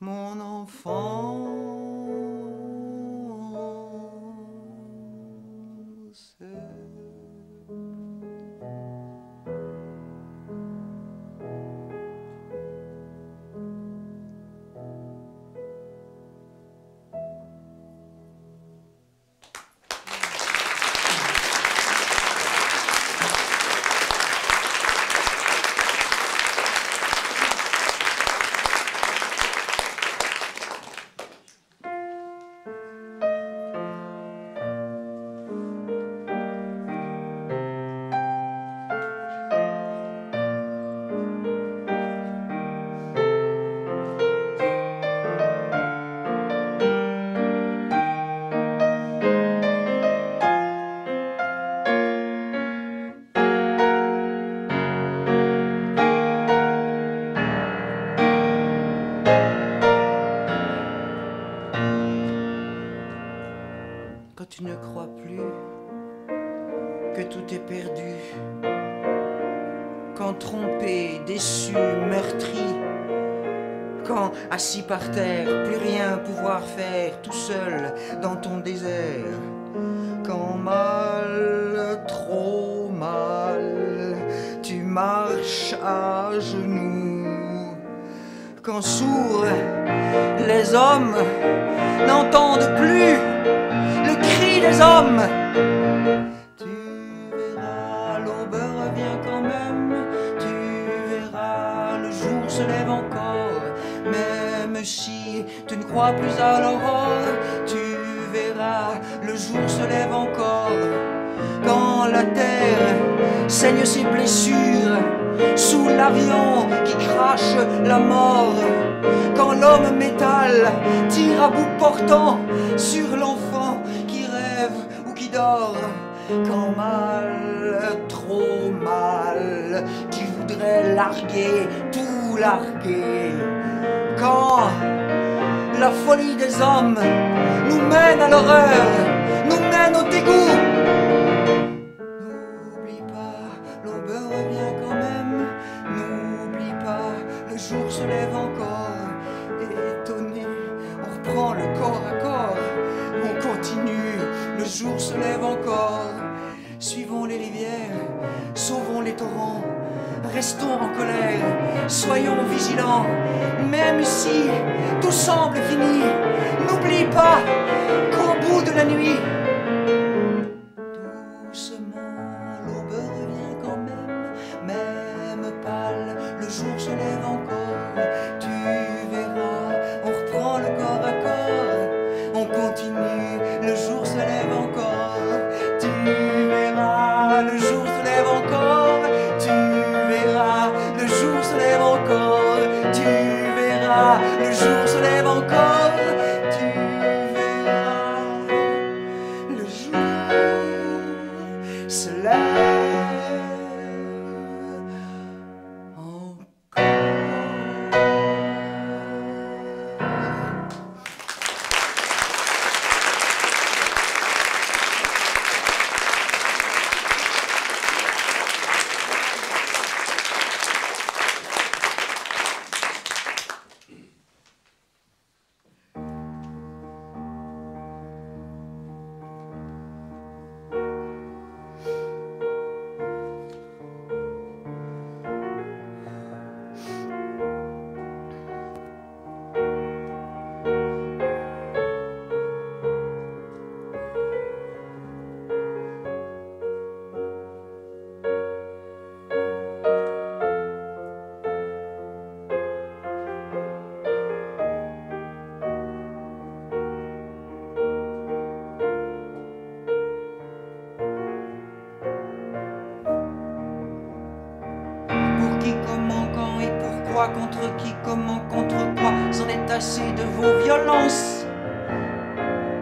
Speaker 1: Mon enfance. Quand tu ne crois plus que tout est perdu, quand trompé, déçu, meurtri, quand assis par terre, plus rien pouvoir faire, tout seul dans ton désert, quand mal, trop mal, tu marches à genoux, quand sourds les hommes n'entendent plus le cri des hommes. Tu verras, l'aube revient quand même. Tu verras, le jour se lève encore. Même si tu ne crois plus à l'aurore, tu verras, le jour se lève encore. Quand la terre saigne ses blessures sous l'avion qui crache la mort, quand l'homme métal tire à bout portant sur l'enfant qui rêve ou qui dort, quand mal, trop mal, tu voudrais larguer, tout larguer, quand la folie des hommes nous mène à l'horreur, nous mène au dégoût. N'oublie pas, l'aube revient quand même. N'oublie pas, le jour se lève encore. Étonné, on reprend le corps à corps. On continue, le jour se lève encore. Suivons les rivières, sauvons les torrents. Restons en colère, soyons vigilants. Même si tout semble fini, n'oublie pas qu'au bout de la nuit, doucement, l'aube revient quand même. Même pâle, le jour se lève encore. Tu verras, on reprend le corps à corps. On continue, le jour se lève encore. Tu verras, le jour se lève encore. Tu verras, le jour se lève encore. Tu verras, le jour se lève encore. Tu verras, le jour se lève encore. Contre qui, comment, contre quoi? C'en est assez de vos violences.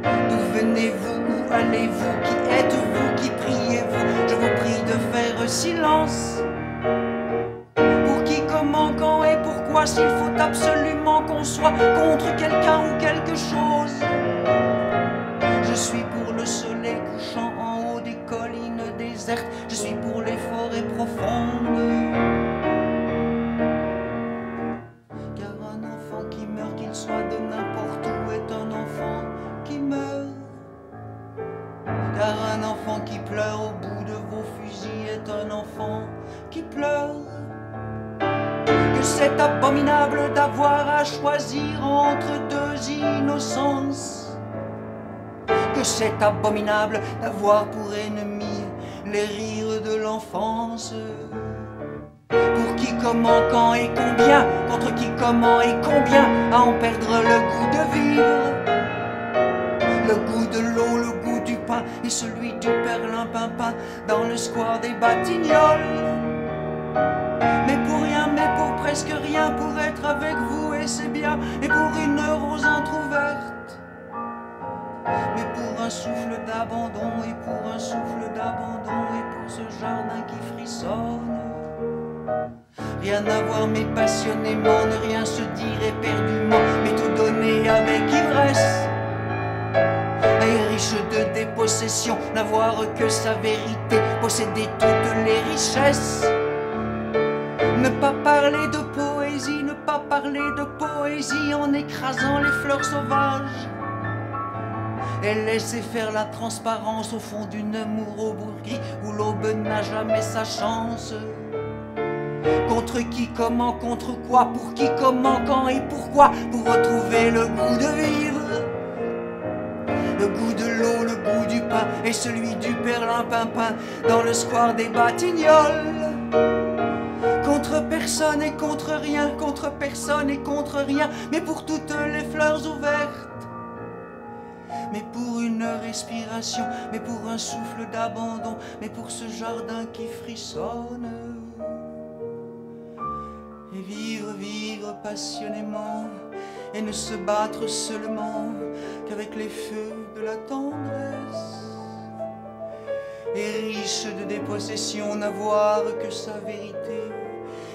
Speaker 1: D'où venez-vous? Où allez-vous? Qui êtes-vous? Qui priez-vous? Je vous prie de faire silence. Pour qui, comment, quand et pourquoi? S'il faut absolument qu'on soit contre quelqu'un ou quelque chose. Je suis pour le soleil couchant en haut des collines des certes, je suis pour les forêts profondes. Car un enfant qui meurt, qu'il soit de n'importe où, est un enfant qui meurt. Car un enfant qui pleure au bout de vos fusils est un enfant qui pleure. Que c'est abominable d'avoir à choisir entre deux innocences. Que c'est abominable d'avoir pour ennemi les rires de l'enfance. Pour qui, comment, quand et combien, contre qui, comment et combien, à en perdre le goût de vivre. Le goût de l'eau, le goût du pain et celui du perlimpinpin dans le square des Batignolles. Mais pour rien, mais pour presque rien, pour être avec vous et c'est bien, et pour une rose entrouverte. Mais pour un souffle d'abandon, et pour un souffle d'abandon, et pour ce jardin qui frissonne. Rien à voir mais passionnément, ne rien se dire éperdument, mais tout donner avec ivresse. Et riche de dépossession, n'avoir que sa vérité, posséder toutes les richesses. Ne pas parler de poésie, ne pas parler de poésie en écrasant les fleurs sauvages. Et laisser faire la transparence au fond d'une amour au bourgris où l'aube n'a jamais sa chance. Contre qui, comment, contre quoi, pour qui, comment, quand et pourquoi, pour retrouver le goût de vivre. Le goût de l'eau, le goût du pain et celui du perlimpinpin dans le square des Batignolles. Contre personne et contre rien, contre personne et contre rien, mais pour toutes les fleurs ouvertes. Mais pour une respiration, mais pour un souffle d'abandon, mais pour ce jardin qui frissonne. Et vivre, vivre passionnément, et ne se battre seulement qu'avec les feux de la tendresse. Et riche de dépossession, n'avoir que sa vérité,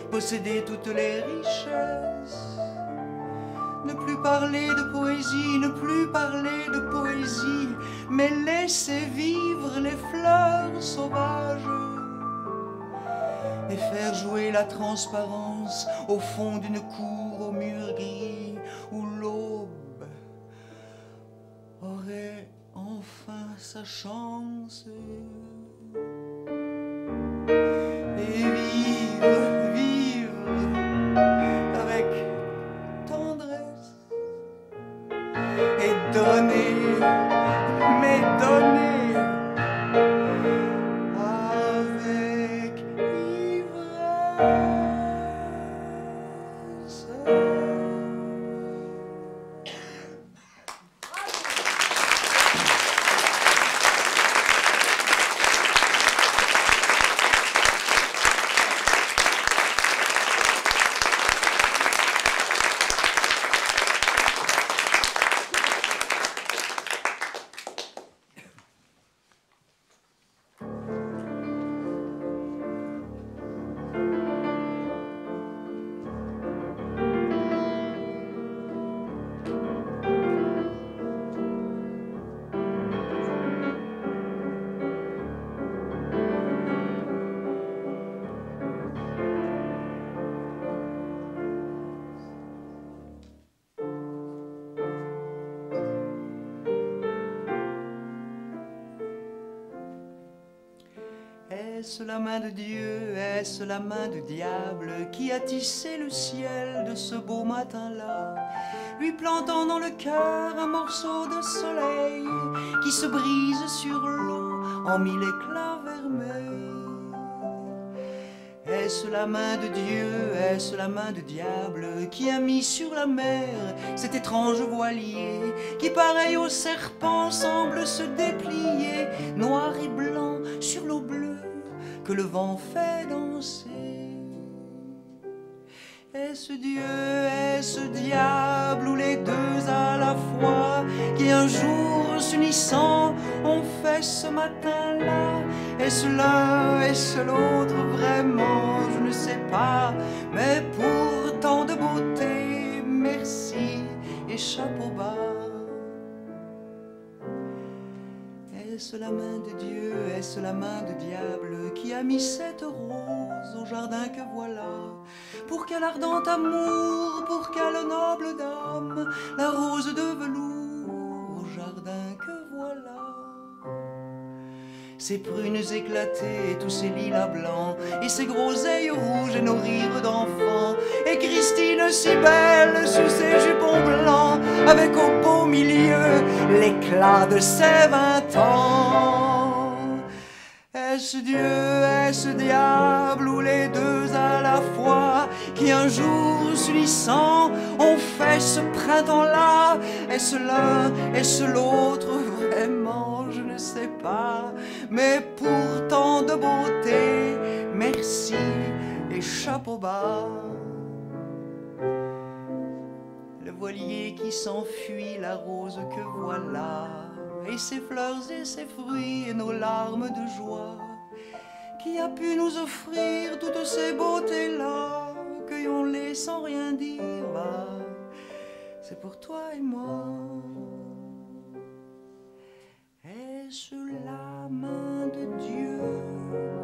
Speaker 1: posséder toutes les richesses. Ne plus parler de poésie, ne plus parler de poésie, mais laisser vivre les fleurs sauvages. Et faire jouer la transparence au fond d'une cour aux murs gris où l'aube aurait enfin sa chance. Et vivre, vivre avec tendresse et donner, mais donner avec ivresse. Est-ce la main de Dieu, est-ce la main du diable qui a tissé le ciel de ce beau matin-là, lui plantant dans le cœur un morceau de soleil qui se brise sur l'eau en mille éclats vermeils? Est-ce la main de Dieu, est-ce la main du diable qui a mis sur la mer cet étrange voilier qui, pareil au serpent, semble se déplier, noir et blanc sur l'eau bleue que le vent fait danser? Est-ce Dieu, est-ce diable, ou les deux à la fois, qui un jour s'unissant ont fait ce matin-là? Est-ce l'un, est-ce l'autre, vraiment, je ne sais pas, mais pour tant de beauté, merci et chapeau bas. Est-ce la main de Dieu, est-ce la main de diable qui a mis cette rose au jardin que voilà? Pour quel ardent amour, pour quelle noble dame, la rose de velours au jardin que voilà? Ces prunes éclatées et tous ces lilas blancs, et ces groseilles rouges et nos rires d'enfants, et Christine si belle sous ses jupons blancs, avec au beau milieu l'éclat de ses 20 ans. Est-ce Dieu, est-ce diable, ou les deux à la fois, qui un jour s'unissant ont fait ce printemps-là? Est-ce l'un, est-ce l'autre, vraiment je ne sais pas, mais pour tant de beauté, merci et chapeau bas. Le voilier qui s'enfuit, la rose que voilà, et ses fleurs et ses fruits et nos larmes de joie. Qui a pu nous offrir toutes ces beautés-là? Cueillons-les sans rien dire, va, c'est pour toi et moi. Est-ce la main de Dieu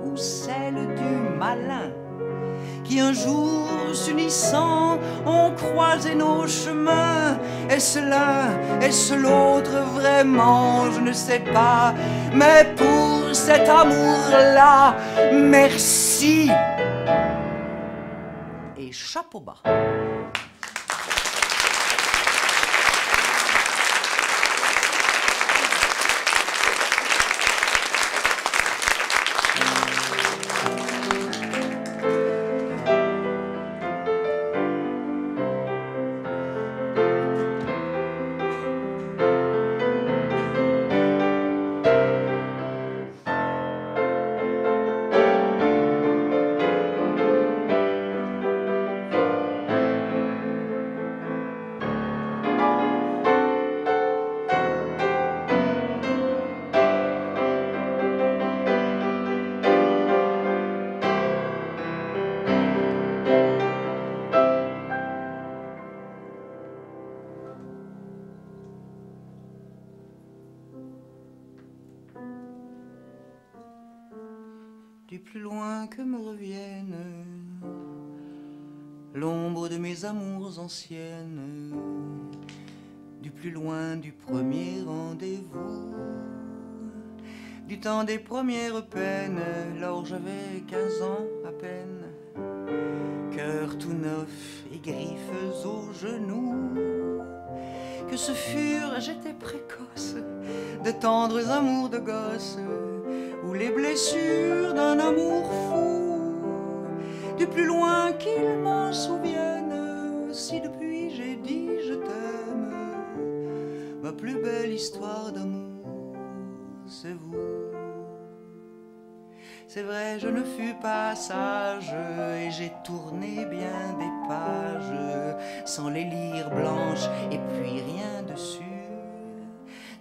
Speaker 1: ou celle du malin qui un jour s'unissant ont croisé nos chemins? Est-ce l'un, est-ce l'autre, vraiment je ne sais pas, mais pour cet amour-là, merci et chapeau bas. Du plus loin que me revienne l'ombre de mes amours anciennes, du plus loin du premier rendez-vous, du temps des premières peines, lors j'avais 15 ans à peine, cœur tout neuf et griffes aux genoux, que ce furent, j'étais précoce, de tendres amours de gosse, ou les blessures d'un amour fou, du plus loin qu'ils m'en souviennent, si depuis j'ai dit je t'aime, ma plus belle histoire d'amour, c'est vous. C'est vrai, je ne fus pas sage, et j'ai tourné bien des pages, sans les lire blanches, et puis rien dessus.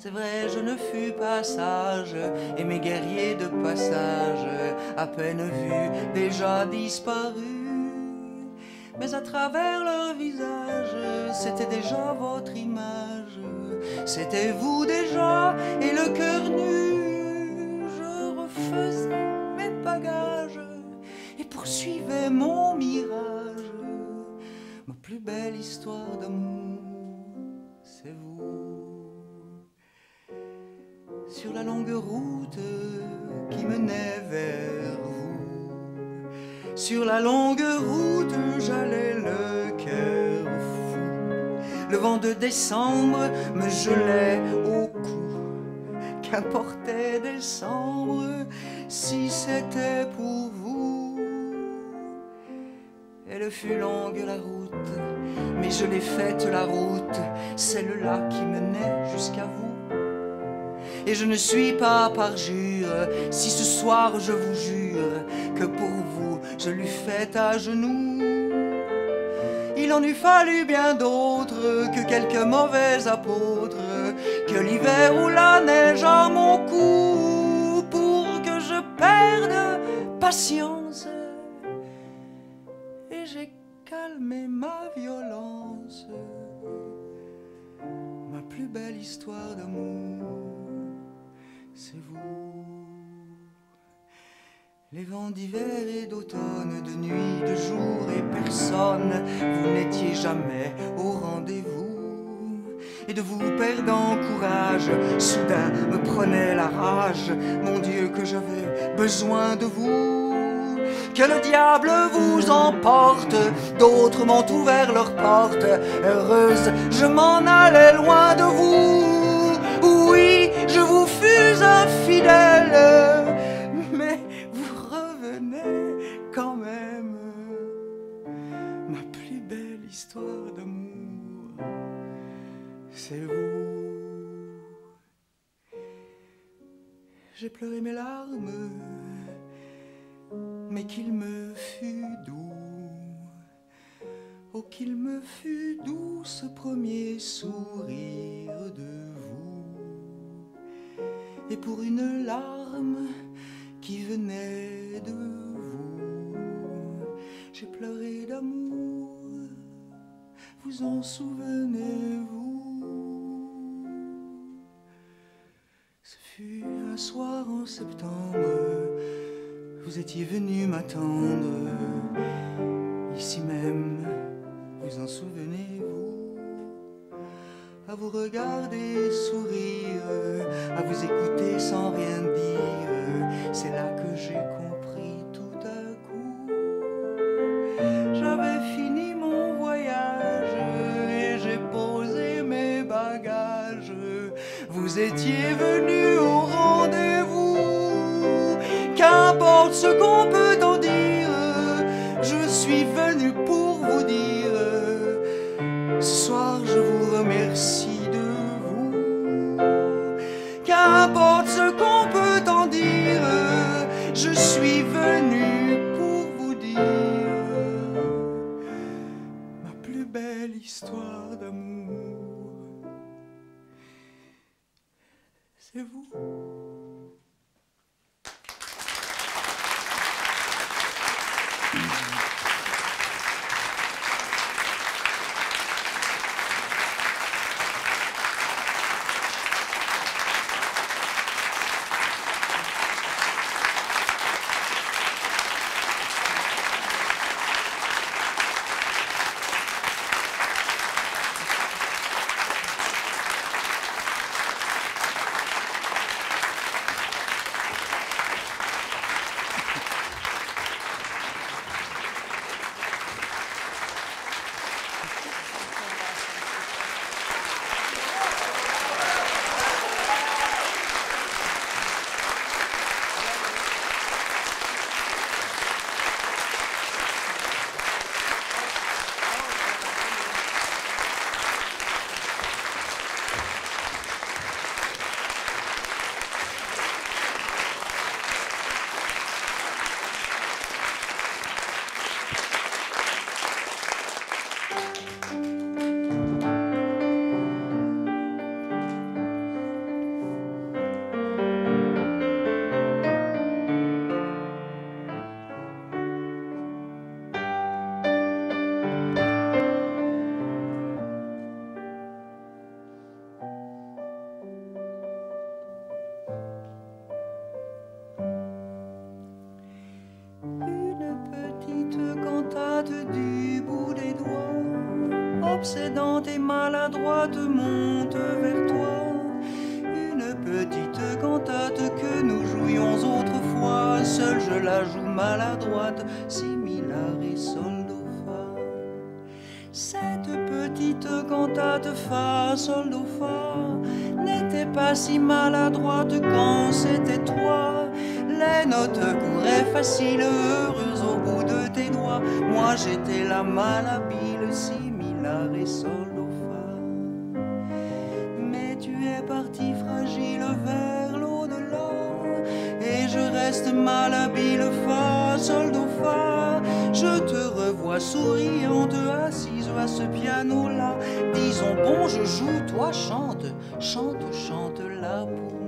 Speaker 1: C'est vrai, je ne fus pas sage, et mes guerriers de passage, à peine vus, déjà disparus. Mais à travers leur visage, c'était déjà votre image, c'était vous déjà, et le cœur nu, je refaisais mes bagages, et poursuivais mon mirage. Ma plus belle histoire d'amour, c'est vous. Sur la longue route qui menait vers vous, sur la longue route j'allais le cœur fou. Le vent de décembre me gelait au cou. Qu'importait décembre si c'était pour vous. Elle fut longue la route, mais je l'ai faite la route, celle-là qui menait jusqu'à vous. Et je ne suis pas parjure, si ce soir je vous jure que pour vous je l'eus faite à genoux. Il en eût fallu bien d'autres que quelques mauvais apôtres, que l'hiver ou la neige à mon cou, pour que je perde patience. Et j'ai calmé ma violence, ma plus belle histoire d'amour, c'est vous. Les vents d'hiver et d'automne, de nuit, de jour et personne, vous n'étiez jamais au rendez-vous. Et de vous perdant courage, soudain me prenait la rage. Mon Dieu, que j'avais besoin de vous. Que le diable vous emporte, d'autres m'ont ouvert leurs portes. Heureuse, je m'en allais loin de vous. Oui, je vous fus infidèle, mais vous revenez quand même. Ma plus belle histoire d'amour, c'est vous. J'ai pleuré mes larmes, mais qu'il me fut doux, oh qu'il me fut doux ce premier sourire de vous. Et pour une larme qui venait de vous, j'ai pleuré d'amour, vous en souvenez-vous? Ce fut un soir en septembre, vous étiez venu m'attendre, ici même, vous en souvenez-vous? À vous regarder sourire, à vous écouter sans rien dire, c'est là que j'ai compris tout à coup. J'avais fini mon voyage et j'ai posé mes bagages. Vous étiez venu au rendez-vous. Qu'importe ce qu'on peut en dire, je suis venu pour vous dire, ce soir je vous remercie de vous. Qu'importe ce qu'on peut en dire, je suis venu pour vous dire, ma plus belle histoire d'amour, c'est vous. Du bout des doigts, obsédante et maladroite, monte vers toi. Une petite cantate que nous jouions autrefois, seule je la joue maladroite, si mi la ré sol do fa. Cette petite cantate fa sol do fa n'était pas si maladroite quand c'était toi. Les notes couraient faciles, heureuses au bout de tes doigts. Moi j'étais la malhabile, si mi la ré sol do fa. Mais tu es parti fragile vers l'au-delà, et je reste malhabile, fa sol do fa. Je te revois souriante, assise à ce piano-là. Disons bon, je joue, toi chante, chante, chante là pour moi.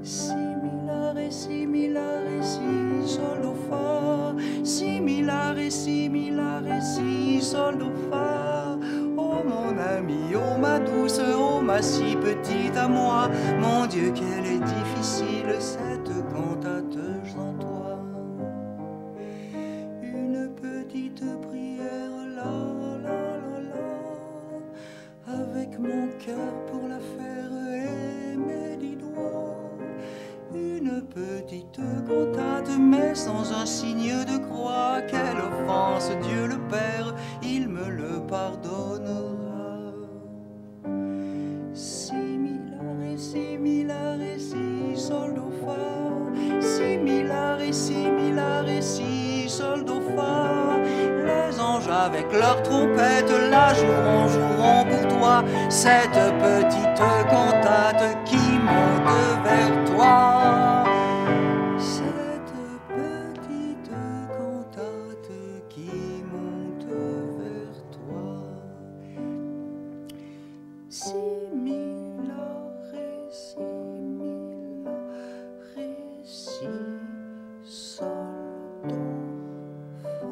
Speaker 1: Si mi la ré, si mi la ré, si sol do fa. Si mi la ré, si mi la ré, si sol do fa. Oh mon ami, oh ma douce, oh ma si petite à moi. Mon Dieu, qu'elle est difficile cette cantate sans toi. Une petite prière, la la la la, avec mon cœur pour la faire aimer des doigts. Une petite cantate, mais sans un signe de croix. Quelle offense, Dieu le Père, il me le pardonnera. Si mi la ré, si mi la ré, si sol do fa. Si mi la ré, si mi la ré, si sol do fa. Les anges avec leurs trompettes la joueront, joueront pour toi. Cette petite cantate qui monte vers toi. Cette petite cantate qui monte vers toi. Si mi la ré, si mi la ré, si sol do fa.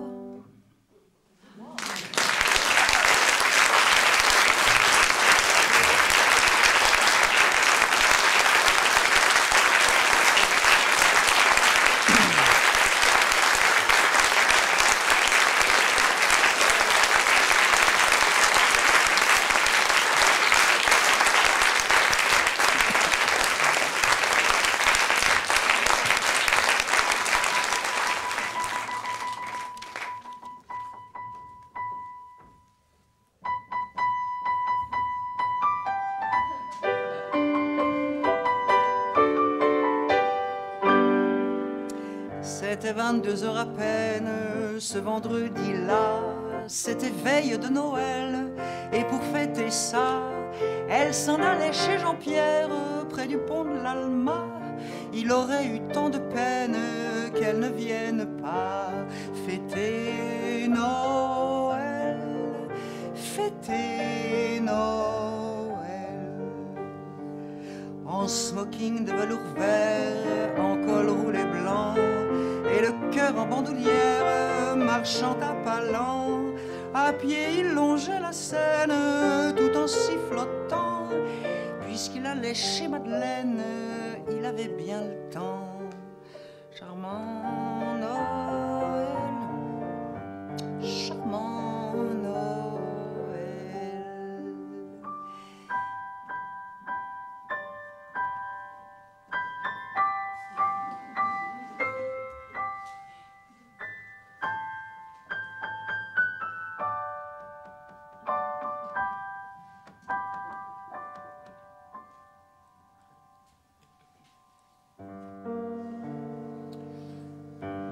Speaker 1: C'était 22 heures à peine, ce vendredi-là, c'était veille de Noël, et pour fêter ça, elle s'en allait chez Jean-Pierre, près du pont de l'Alma. Il aurait eu tant de peine qu'elle ne vienne pas fêter Noël, fêter Noël. En smoking de velours vert, en col roulé blanc, et le cœur en bandoulière, marchant à pas lents. À pied il longeait la Seine, tout en sifflotant. Puisqu'il allait chez Madeleine, il avait bien le temps. Charmant Noël, charmant Noël.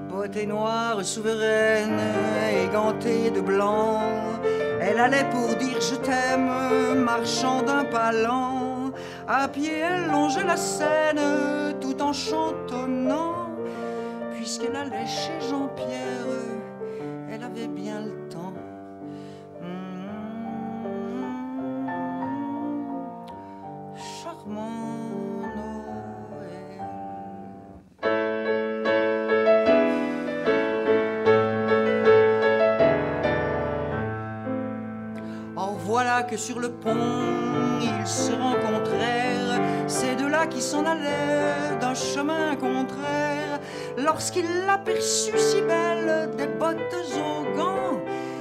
Speaker 1: Beauté noire, souveraine, égantée de blanc, elle allait pour dire je t'aime, marchant d'un pas lent. À pied, elle longeait la Seine, tout en chantonnant. Puisqu'elle allait chez Jean-Pierre, elle avait bien le temps. Charmant Noël. Or voilà que sur le pont, ils se rencontrèrent, ces deux-là qui s'en allaient d'un chemin contraire. Lorsqu'il l'aperçut si belle, des bottes aux gants,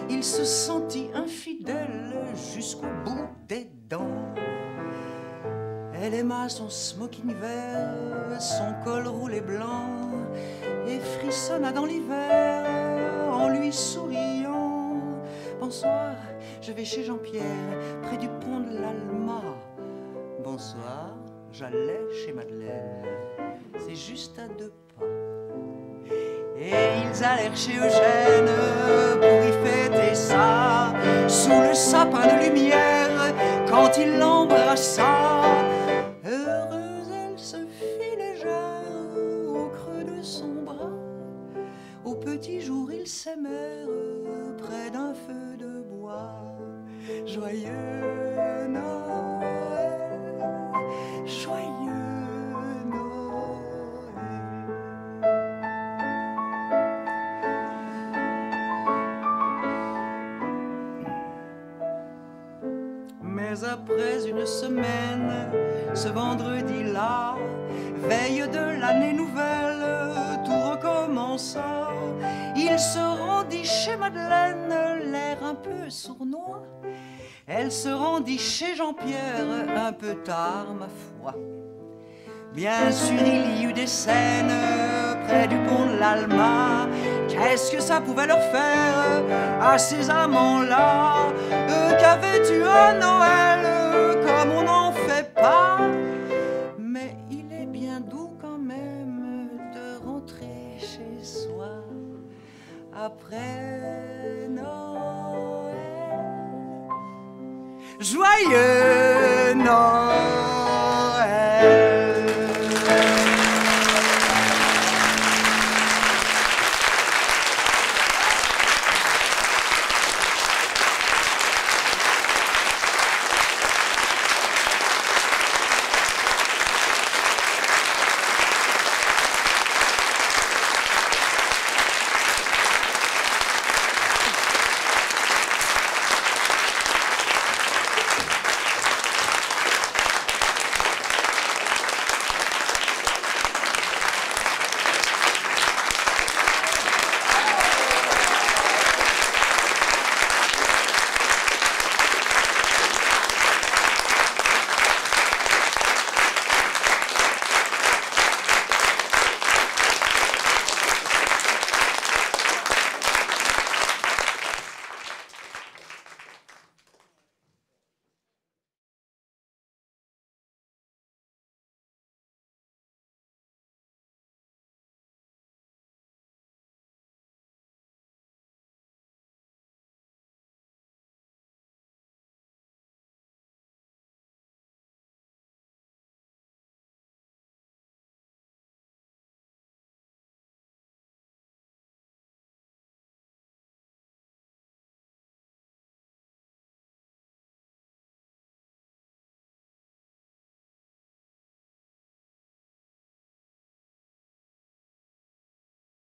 Speaker 1: il se sentit infidèle jusqu'au bout des dents. Elle aima son smoking vert, son col roulé blanc, et frissonna dans l'hiver en lui souriant. Bonsoir, je vais chez Jean-Pierre, près du pont de l'Alma. Bonsoir, j'allais chez Madeleine, c'est juste à 2 pas. Et ils allèrent chez Eugène pour y fêter ça, sous le sapin de lumière, quand il l'embrassa. Heureuse, elle se fit légère au creux de son bras. Au petit jour, ils s'aimèrent près d'un feu de bois. Joyeux Noël, joyeux Noël. Mais pas après une semaine, ce vendredi-là, veille de l'année nouvelle, tout recommença. Il se rendit chez Madeleine, l'air un peu sournois. Elle se rendit chez Jean-Pierre, un peu tard, ma foi. Bien sûr, il y eut des scènes près du pont de l'Alma. Qu'est-ce que ça pouvait leur faire à ces amants-là? Qu'avais-tu à Noël comme on n'en fait pas? Mais il est bien doux quand même de rentrer chez soi après Noël. Joyeux